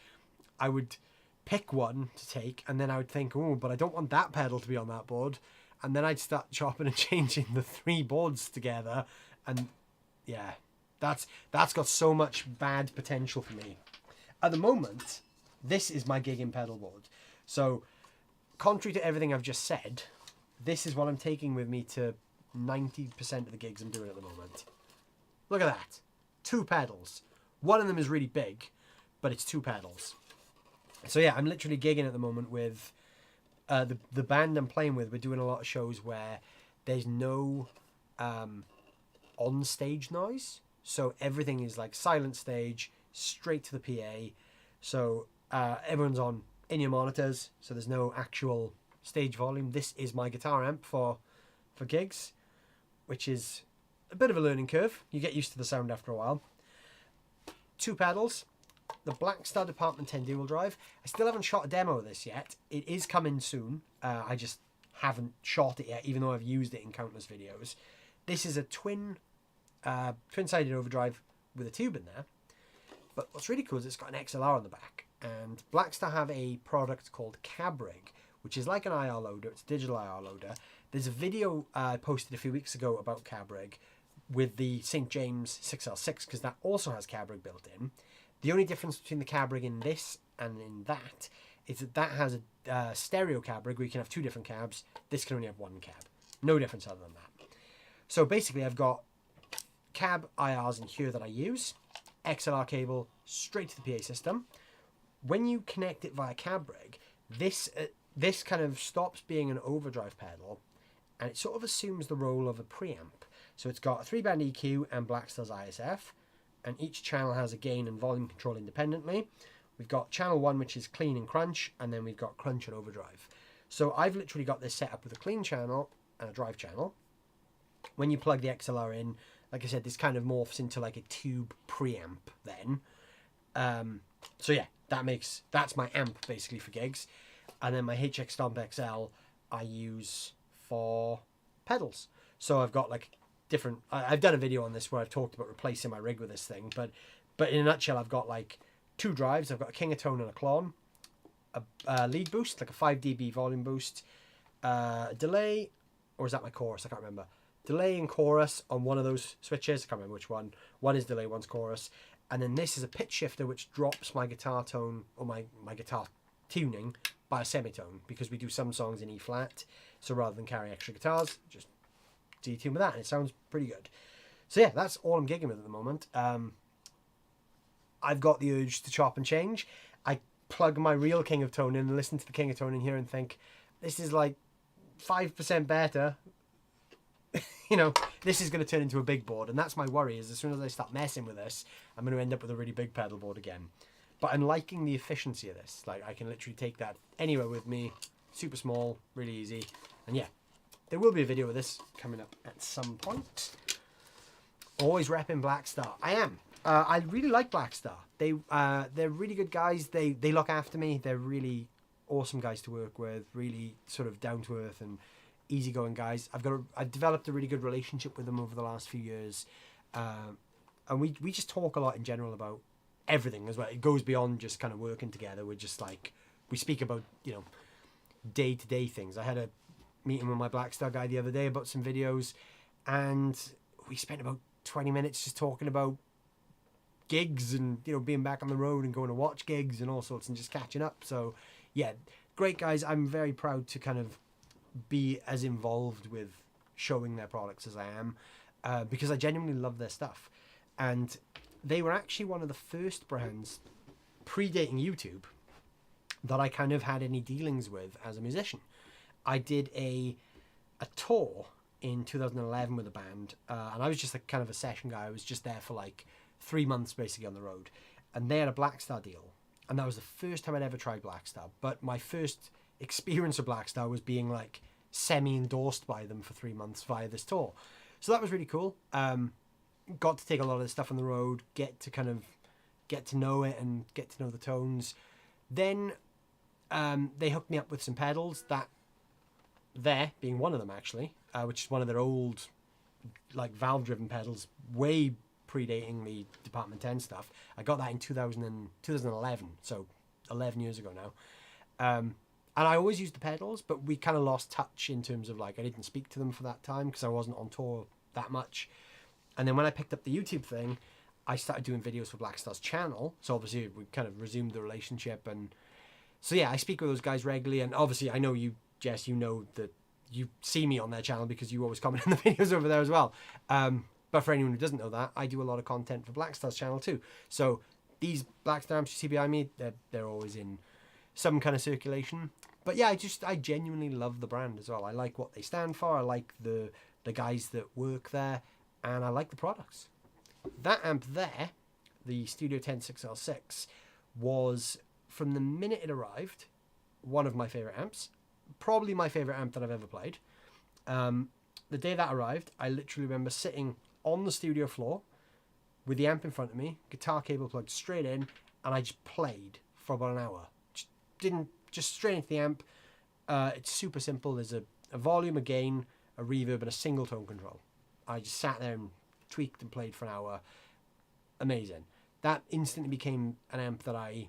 I would pick one to take, and then I would think, oh, but I don't want that pedal to be on that board. And then I'd start chopping and changing the 3 boards together. And yeah, that's got so much bad potential for me. At the moment, this is my gig in Pedalboard. So, contrary to everything I've just said, this is what I'm taking with me to 90% of the gigs I'm doing at the moment. Look at that. 2 pedals. One of them is really big, but it's 2 pedals. So yeah, I'm literally gigging at the moment with the band I'm playing with. We're doing a lot of shows where there's no on-stage noise. So everything is like silent stage, straight to the PA. So everyone's on in-ear monitors, so there's no actual stage volume. This is my guitar amp for gigs, which is a bit of a learning curve. You get used to the sound after a while. 2 pedals. The Blackstar Department 10 dual drive. I still haven't shot a demo of this yet. It is coming soon. I just haven't shot it yet, even though I've used it in countless videos. This is a twin-sided overdrive with a tube in there. But what's really cool is it's got an XLR on the back. And Blackstar have a product called Cabrig, which is like an IR loader. It's a digital IR loader. There's a video I posted a few weeks ago about Cabrig with the St. James 6L6, because that also has Cabrig built in. The only difference between the Cabrig in this and in that is that has a stereo Cabrig where you can have 2 different cabs. This can only have 1 cab. No difference other than that. So basically I've got cab IRs in here that I use, XLR cable straight to the PA system. When you connect it via Cabrig, this kind of stops being an overdrive pedal, and it sort of assumes the role of a preamp. So it's got a 3-band EQ and Blackstar's ISF, and each channel has a gain and volume control independently. We've got channel 1, which is clean and crunch, and then we've got crunch and overdrive. So I've literally got this set up with a clean channel and a drive channel. When you plug the XLR in, like I said, this kind of morphs into like a tube preamp then. So yeah, that's my amp basically for gigs. And then my HX Stomp XL I use for pedals. So I've got like different, I've done a video on this where I've talked about replacing my rig with this thing, but in a nutshell, I've got like 2 drives. I've got a King of Tone and a Klon, a lead boost, like a 5 dB volume boost, delay, or is that my chorus? I can't remember. Delay and chorus on one of those switches. I can't remember which one. One is delay, one's chorus. And then this is a pitch shifter which drops my guitar tone, or my guitar tuning, by a semitone, because we do some songs in E flat. So rather than carry extra guitars, just detune with that, and it sounds pretty good. So yeah, that's all I'm gigging with at the moment. I've got the urge to chop and change. I plug my real King of Tone in and listen to the King of Tone in here and think, this is like 5% better. You know, this is going to turn into a big board, and that's my worry, is as soon as I start messing with this, I'm going to end up with a really big pedal board again. But I'm liking the efficiency of this. Like, I can literally take that anywhere with me, super small, really easy. And yeah, there will be a video of this coming up at some point. Always repping Blackstar. I am. I really like Blackstar. They're really good guys. They look after me. They're really awesome guys to work with. Really sort of down to earth and easygoing guys. I've developed a really good relationship with them over the last few years, and we just talk a lot in general about everything as well. It goes beyond just kind of working together. We're just like, we speak about, you know, day-to-day things. I had a meeting with my Blackstar guy the other day about some videos, and we spent about 20 minutes just talking about gigs and, you know, being back on the road and going to watch gigs and all sorts and just catching up. So yeah, great guys. I'm very proud to kind of be as involved with showing their products as I am, because I genuinely love their stuff. And they were actually one of the first brands predating YouTube that I kind of had any dealings with as a musician. I did a tour in 2011 with a band, and I was just like kind of a session guy. I was just there for like 3 months basically on the road, and they had a Blackstar deal, and that was the first time I'd ever tried Blackstar. But my first experience of Blackstar was being like semi-endorsed by them for 3 months via this tour. So that was really cool. Got to take a lot of this stuff on the road, get to know it and get to know the tones. Then they hooked me up with some pedals, that there being one of them actually, which is one of their old like valve driven pedals, way predating the Department 10 stuff. I got that in 2011, so 11 years ago now. And I always used the pedals, but we kind of lost touch in terms of like, I didn't speak to them for that time because I wasn't on tour that much. And then when I picked up the YouTube thing, I started doing videos for Blackstar's channel. So obviously we kind of resumed the relationship. And so yeah, I speak with those guys regularly. And obviously I know you, Jess, you know that you see me on their channel because you always comment on the videos over there as well. But for anyone who doesn't know that, I do a lot of content for Blackstar's channel too. So these Blackstar amps you see behind me, they're always in some kind of circulation. But yeah, I genuinely love the brand as well. I like what they stand for. I like the guys that work there, and I like the products. That amp there, the Studio 106L6, was, from the minute it arrived, one of my favorite amps. Probably my favorite amp that I've ever played. The day that arrived, I literally remember sitting on the studio floor with the amp in front of me, guitar cable plugged straight in, and I just played for about an hour. Just straight into the amp. It's super simple. There's a volume, a gain, a reverb, and a single tone control. I just sat there and tweaked and played for an hour. Amazing. That instantly became an amp that I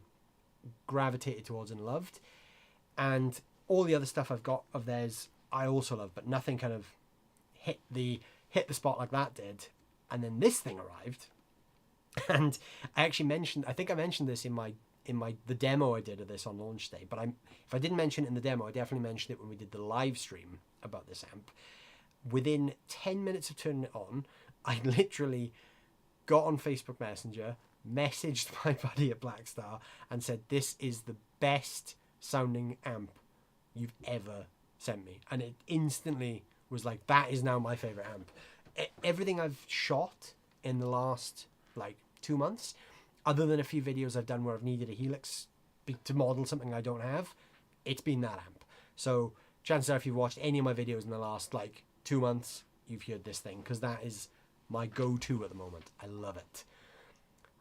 gravitated towards and loved. And all the other stuff I've got of theirs, I also love, but nothing kind of hit the spot like that did. And then this thing arrived, and I think I mentioned this in the demo I did of this on launch day. But if I didn't mention it in the demo, I definitely mentioned it when we did the live stream about this amp. Within 10 minutes of turning it on, I literally got on Facebook Messenger, messaged my buddy at Blackstar, and said, "This is the best sounding amp you've ever sent me." And it instantly was like, that is now my favorite amp. Everything I've shot in the last like 2 months, other than a few videos I've done where I've needed a Helix to model something I don't have, it's been that amp. So chances are if you've watched any of my videos in the last like 2 months, you've heard this thing, because that is my go-to at the moment. I love it.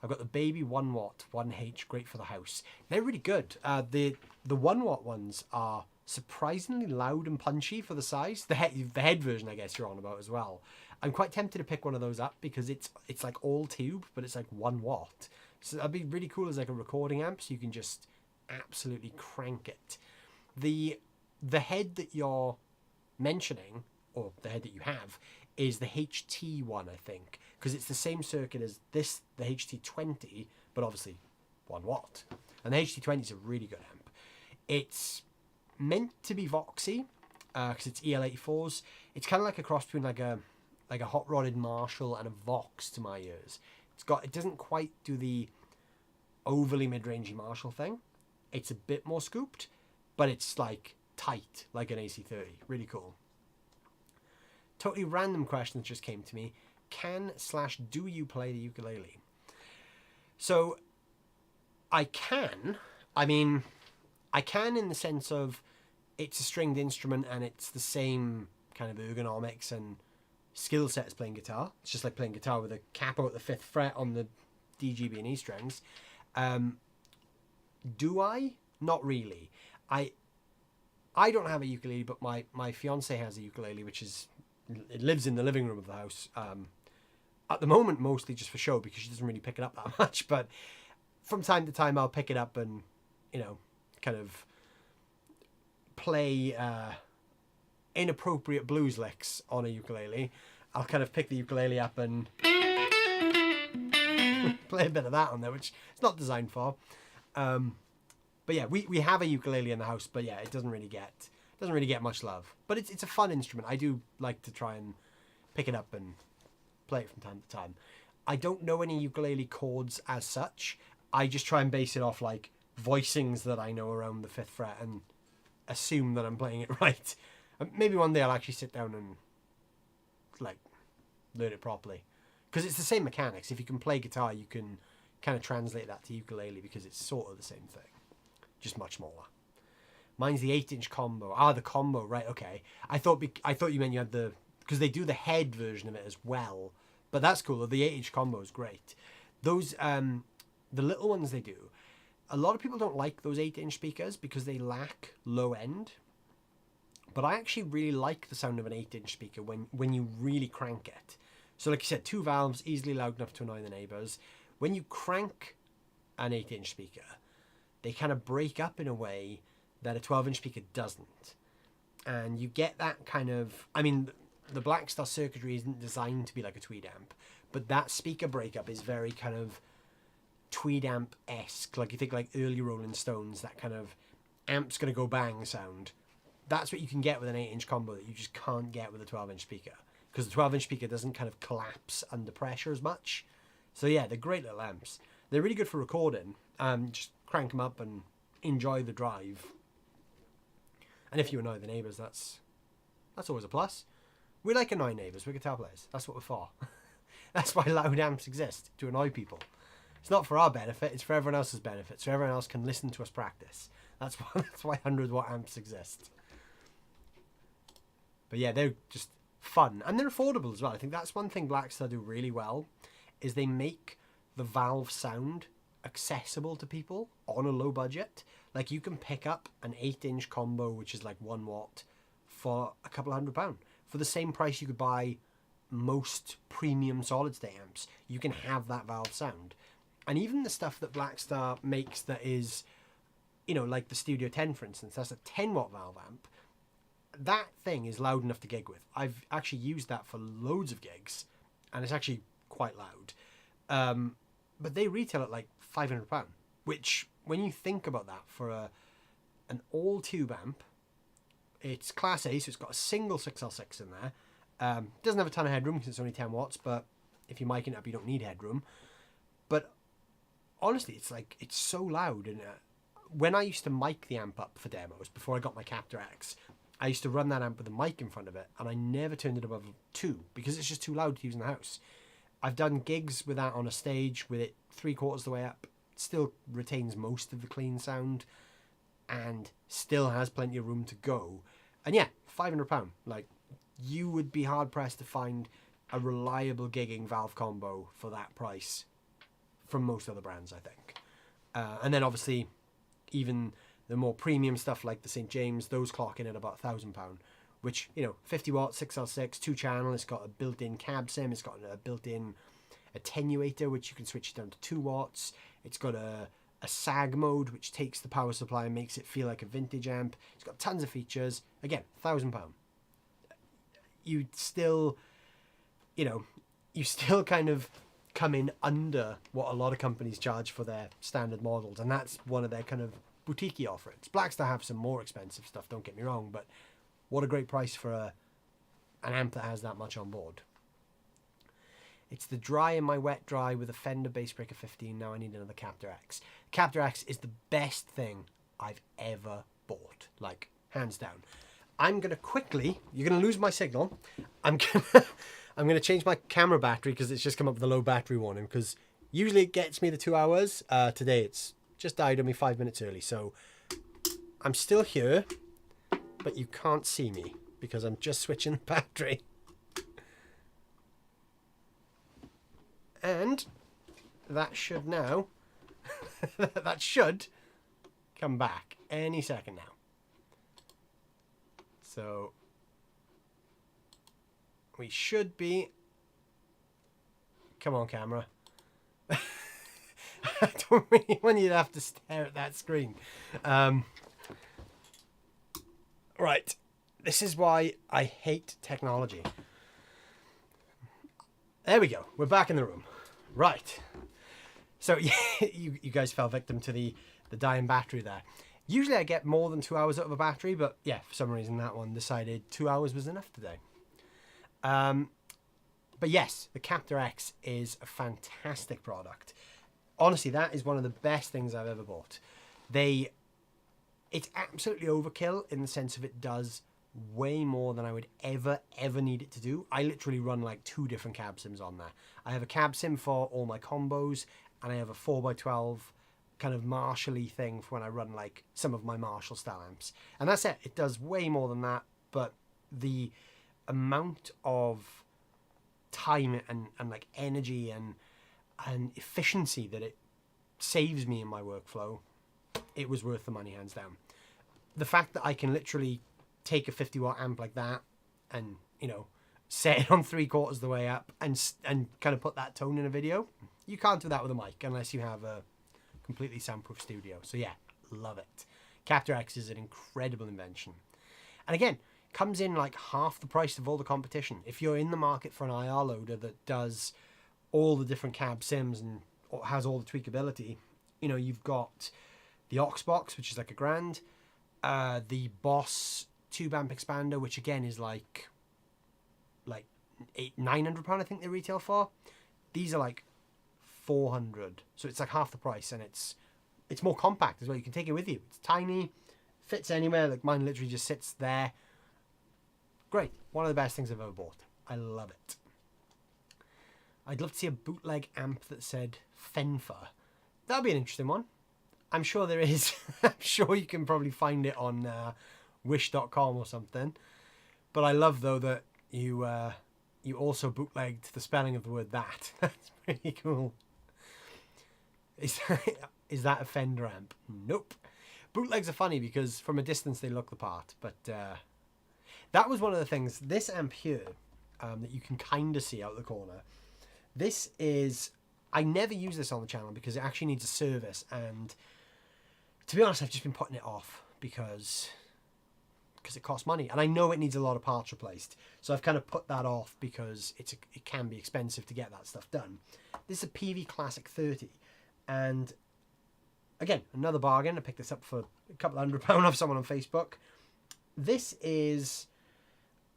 I've got the Baby 1 watt 1H, great for the house. They're really good. The 1 watt ones are surprisingly loud and punchy for the size. The head version, I guess you're on about as well. I'm quite tempted to pick one of those up because it's like all tube, but it's like 1 watt. So that'd be really cool as like a recording amp, so you can just absolutely crank it. The head that you're mentioning, or the head that you have, is the HT one, I think, because it's the same circuit as this, the HT20, but obviously 1 watt. And the HT20 is a really good amp. It's meant to be Voxy, because it's EL84s. It's kind of like a cross between like a hot rodded Marshall and a Vox to my ears. It doesn't quite do the overly mid-rangey Marshall thing. It's a bit more scooped, but it's like tight, like an AC30. Really cool. Totally random question that just came to me. Do you play the ukulele? So, I can. I mean, I can in the sense of it's a stringed instrument and it's the same kind of ergonomics and skill set as playing guitar. It's just like playing guitar with a capo at the 5th fret on the D, G, B, and E strings. Do I? Not really. I don't have a ukulele, but my fiance has a ukulele, it lives in the living room of the house. At the moment, mostly just for show because she doesn't really pick it up that much. But from time to time, I'll pick it up and, kind of play inappropriate blues licks on a ukulele. I'll kind of pick the ukulele up and play a bit of that on there, which it's not designed for. But yeah, we have a ukulele in the house, but yeah, it doesn't really get much love. But it's a fun instrument. I do like to try and pick it up and play it from time to time. I don't know any ukulele chords as such. I just try and base it off like voicings that I know around the 5th fret and assume that I'm playing it right. Maybe one day I'll actually sit down and like learn it properly, because it's the same mechanics. If you can play guitar, you can kind of translate that to ukulele because it's sort of the same thing, just much smaller. Mine's the 8-inch combo. The combo, right? Okay. I thought you meant you had because they do the head version of it as well, but that's cool. The 8-inch combo is great. Those the little ones they do. A lot of people don't like those 8-inch speakers because they lack low end. But I actually really like the sound of an 8-inch speaker when you really crank it. So like you said, 2 valves, easily loud enough to annoy the neighbours. When you crank an 8-inch speaker, they kind of break up in a way that a 12-inch speaker doesn't. And you get that kind of... I mean, the Blackstar circuitry isn't designed to be like a tweed amp, but that speaker breakup is very kind of tweed amp-esque. Like you think like early Rolling Stones, that kind of amp's going to go bang sound. That's what you can get with an 8-inch combo that you just can't get with a 12-inch speaker, because the 12-inch speaker doesn't kind of collapse under pressure as much. So yeah, they're great little amps. They're really good for recording. Just crank them up and enjoy the drive. And if you annoy the neighbours, that's always a plus. We like annoying neighbours. We're guitar players. That's what we're for. That's why loud amps exist, to annoy people. It's not for our benefit. It's for everyone else's benefit, so everyone else can listen to us practice. That's why 100-watt amps exist. But yeah, they're just fun. And they're affordable as well. I think that's one thing Blackstar do really well, is they make the valve sound accessible to people on a low budget. Like you can pick up an 8-inch combo, which is like 1 watt, for a couple £100. For the same price you could buy most premium solid state amps. You can have that valve sound. And even the stuff that Blackstar makes that is, like the Studio 10, for instance, that's a 10-watt valve amp. That thing is loud enough to gig with. I've actually used that for loads of gigs, and it's actually quite loud. But they retail at like £500, which, when you think about that, for an all-tube amp, it's Class A, so it's got a single 6L6 in there. Doesn't have a ton of headroom because it's only 10 watts, but if you're micing it up, you don't need headroom. But honestly, it's so loud. And when I used to mic the amp up for demos, before I got my Captor X, I used to run that amp with a mic in front of it, and I never turned it above 2 because it's just too loud to use in the house. I've done gigs with that on a stage with it 3/4 of the way up. It still retains most of the clean sound and still has plenty of room to go. And yeah, £500. Like, you would be hard pressed to find a reliable gigging valve combo for that price from most other brands, I think. And then obviously, even the more premium stuff like the St. James, those clock in at about £1,000, which, 50 watt, 6L6, 2-channel, it's got a built-in cab sim, it's got a built-in attenuator, which you can switch down to 2 watts. It's got a sag mode, which takes the power supply and makes it feel like a vintage amp. It's got tons of features. Again, £1,000. You'd still, you still kind of come in under what a lot of companies charge for their standard models, and that's one of their kind of boutique offerings. Blackstar have some more expensive stuff, don't get me wrong, but What a great price for an amp that has that much on board. It's the dry and my wet dry with a Fender Bassbreaker 15. Now I need another Captor X. Captor X is the best thing I've ever bought, like hands down. I'm gonna quickly. You're gonna lose my signal. I'm gonna change my camera battery because it's just come up with a low battery warning. Because usually it gets me the 2 hours. Today it's just died on me 5 minutes early. So I'm still here, but you can't see me because I'm just switching the battery. And that should now, that should come back any second now. So we should be, come on camera. I don't really want you to have to stare at that screen. Right, this is why I hate technology. There we go, we're back in the room. Right, so you guys fell victim to the dying battery there. Usually I get more than 2 hours out of a battery, but yeah, for some reason that one decided 2 hours was enough today. But yes, the Captor X is a fantastic product. Honestly, that is one of the best things I've ever bought. It's absolutely overkill in the sense of it does way more than I would ever need it to do. I literally run like 2 different cab sims on there. I have a cab sim for all my combos, and I have a 4x12 kind of Marshall-y thing for when I run like some of my Marshall style amps. And that's it. It does way more than that, but the amount of time and like energy and efficiency that it saves me in my workflow, it was worth the money, hands down. The fact that I can literally take a 50 watt amp like that and, you know, set it on 3/4 the way up and kind of put that tone in a video, you can't do that with a mic unless you have a completely soundproof studio. So yeah, love it. Captor X is an incredible invention. And again, comes in like half the price of all the competition. If you're in the market for an IR loader that does all the different cab sims and has all the tweakability, you know, you've got the Aux box, which is like $1,000, the Boss tube amp expander, which again is like £900, I think they retail for. These are like 400, so it's like half the price, and it's more compact as well. You can take it with you. It's tiny, fits anywhere. Like mine literally just sits there. Great, one of the best things I've ever bought. I love it. I'd love to see a bootleg amp that said Fenfer. That'd be an interesting one. I'm sure there is. I'm sure you can probably find it on wish.com or something. But I love though that you also bootlegged the spelling of the word that. That's pretty cool. Is that a Fender amp? Nope. Bootlegs are funny because from a distance they look the part. But that was one of the things. This amp here that you can kind of see out the corner. This is, I never use this on the channel because it actually needs a service, and to be honest, I've just been putting it off because it costs money, and I know it needs a lot of parts replaced, so I've kind of put that off because it can be expensive to get that stuff done. This is a PV Classic 30, and again, another bargain. I picked this up for a couple of £100 off someone on Facebook. This is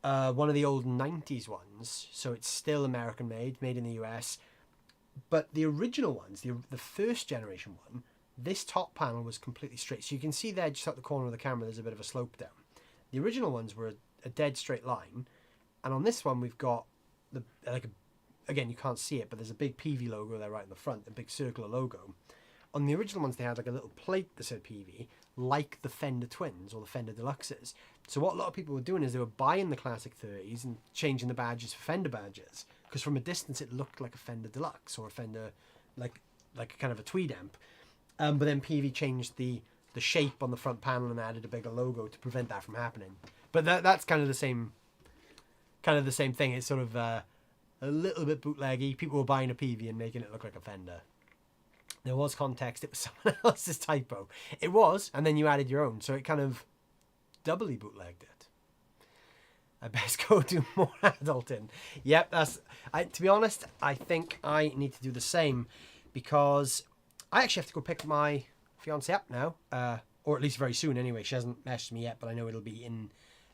one of the old 90s ones, so it's still American made in the US, but the original ones, the first generation one, this top panel was completely straight, so you can see there just at the corner of the camera there's a bit of a slope down. The original ones were a dead straight line, and on this one we've got again, you can't see it, but there's a big PV logo there right in the front, a big circular logo. On the original ones they had like a little plate that said PV, like the Fender Twins or the Fender Deluxes. So what a lot of people were doing is they were buying the Classic 30s and changing the badges for Fender badges, because from a distance it looked like a Fender Deluxe or a Fender, like a kind of a tweed amp. But then PV changed the shape on the front panel and added a bigger logo to prevent that from happening. But that's kind of the same thing. It's sort of a little bit bootleggy. People were buying a PV and making it look like a Fender. There was context. It was someone else's typo. It was, and then you added your own, so it kind of doubly bootlegged it. I best go do more adulting. Yep, to be honest, I think I need to do the same, because I actually have to go pick my fiance up now, or at least very soon anyway. She hasn't messaged me yet, but I know it'll be in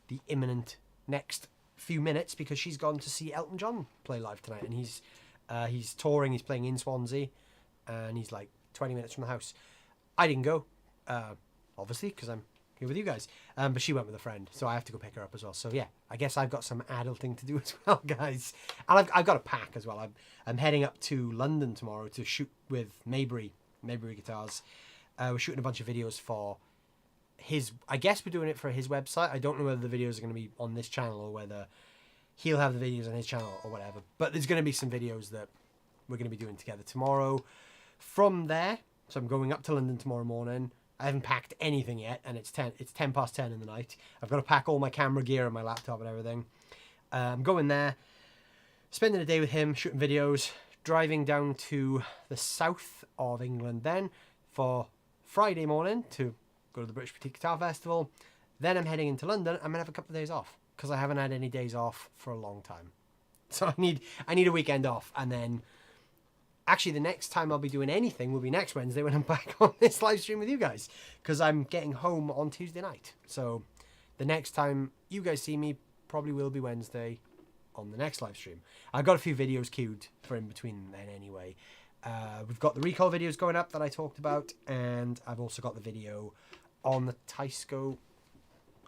the imminent next few minutes, because she's gone to see Elton John play live tonight, and he's touring. He's playing in Swansea, and he's like 20 minutes from the house. I didn't go, obviously, because I'm here with you guys, but she went with a friend, so I have to go pick her up as well. So yeah, I guess I've got some adulting to do as well, guys, and I've got a pack as well. I'm heading up to London tomorrow to shoot with Maybury Guitars. We're shooting a bunch of videos for his, I guess we're doing it for his website. I don't know whether the videos are going to be on this channel or whether he'll have the videos on his channel or whatever, but there's going to be some videos that we're going to be doing together tomorrow. From there, so I'm going up to London tomorrow morning. I haven't packed anything yet, and it's 10 past 10 in the night. I've got to pack all my camera gear and my laptop and everything. I'm going there, spending a day with him, shooting videos, driving down to the south of England then for Friday morning to go to the British Boutique Guitar Festival. Then I'm heading into London. I'm going to have a couple of days off, because I haven't had any days off for a long time. So I need a weekend off, and then actually the next time I'll be doing anything will be next Wednesday when I'm back on this live stream with you guys, because I'm getting home on Tuesday night. So the next time you guys see me probably will be Wednesday on the next live stream. I've got a few videos queued for in between then anyway. We've got the recall videos going up that I talked about, and I've also got the video on the Teisco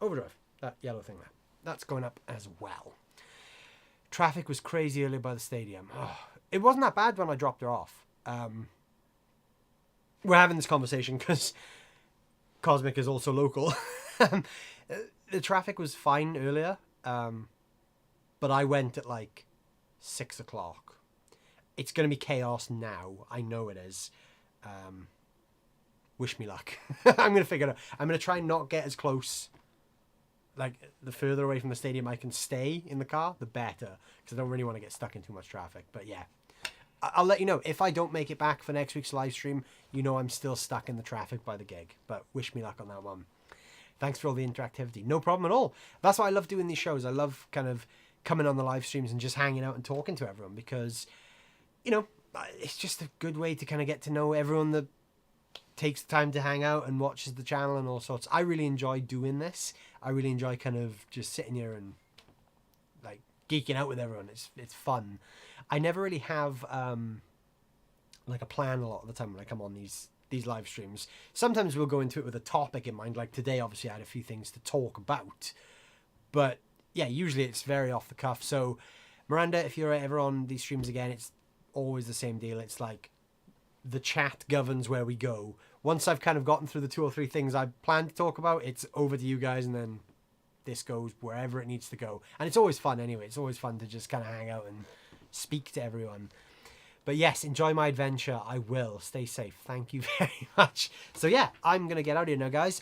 Overdrive, that yellow thing there. That's going up as well. Traffic was crazy earlier by the stadium. Oh, it wasn't that bad when I dropped her off. We're having this conversation because Cosmic is also local. The traffic was fine earlier, but I went at like 6 o'clock. It's going to be chaos now. I know it is. Wish me luck. I'm going to figure it out. I'm going to try and not get as close. Like, the further away from the stadium I can stay in the car, the better. Because I don't really want to get stuck in too much traffic. But yeah, I'll let you know. If I don't make it back for next week's live stream, you know I'm still stuck in the traffic by the gig. But wish me luck on that one. Thanks for all the interactivity. No problem at all. That's why I love doing these shows. I love kind of coming on the live streams and just hanging out and talking to everyone. Because, you know, it's just a good way to kind of get to know everyone that takes the time to hang out and watches the channel and all sorts. I really enjoy doing this. I really enjoy kind of just sitting here and like geeking out with everyone. It's fun. I never really have like a plan a lot of the time when I come on these live streams. Sometimes we'll go into it with a topic in mind. Like today, obviously, I had a few things to talk about. But yeah, usually it's very off the cuff. So Miranda, if you're ever on these streams again, it's always the same deal. It's like the chat governs where we go. Once I've kind of gotten through the 2 or 3 things I plan to talk about, it's over to you guys, and then this goes wherever it needs to go. And it's always fun anyway. It's always fun to just kind of hang out and speak to everyone. But yes, enjoy my adventure. I will. Stay safe. Thank you very much. So yeah, I'm going to get out of here now, guys.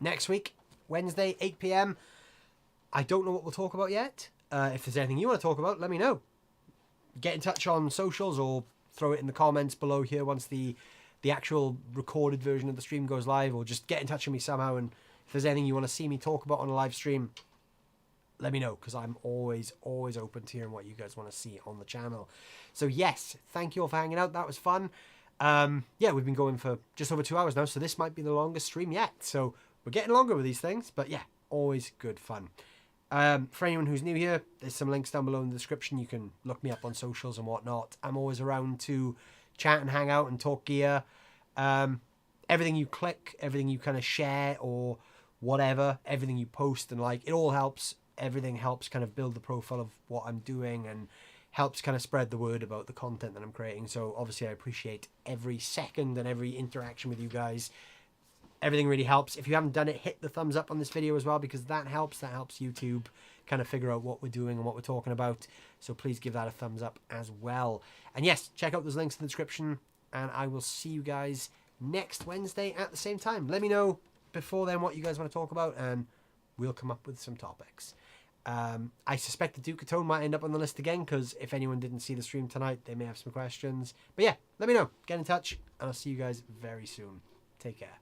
Next week, Wednesday, 8 p.m. I don't know what we'll talk about yet. If there's anything you want to talk about, let me know. Get in touch on socials or throw it in the comments below here once the actual recorded version of the stream goes live, or just get in touch with me somehow. And if there's anything you want to see me talk about on a live stream, let me know, because I'm always open to hearing what you guys want to see on the channel. So yes, thank you all for hanging out. That was fun. Yeah, we've been going for just over 2 hours now, so this might be the longest stream yet. So we're getting longer with these things, but yeah, always good fun. For anyone who's new here, there's some links down below in the description. You can look me up on socials and whatnot. I'm always around to chat and hang out and talk gear. Everything you click, everything you kind of share or whatever, everything you post and like, it all helps. Everything helps kind of build the profile of what I'm doing and helps kind of spread the word about the content that I'm creating. So obviously I appreciate every second and every interaction with you guys. Everything really helps. If you haven't done it, hit the thumbs up on this video as well, because that helps YouTube kind of figure out what we're doing and what we're talking about. So please give that a thumbs up as well. And yes, check out those links in the description, and I will see you guys next Wednesday at the same time. Let me know before then what you guys want to talk about, and we'll come up with some topics. I suspect the Duke of Tone might end up on the list again, because if anyone didn't see the stream tonight, they may have some questions. But yeah, let me know. Get in touch, and I'll see you guys very soon. Take care.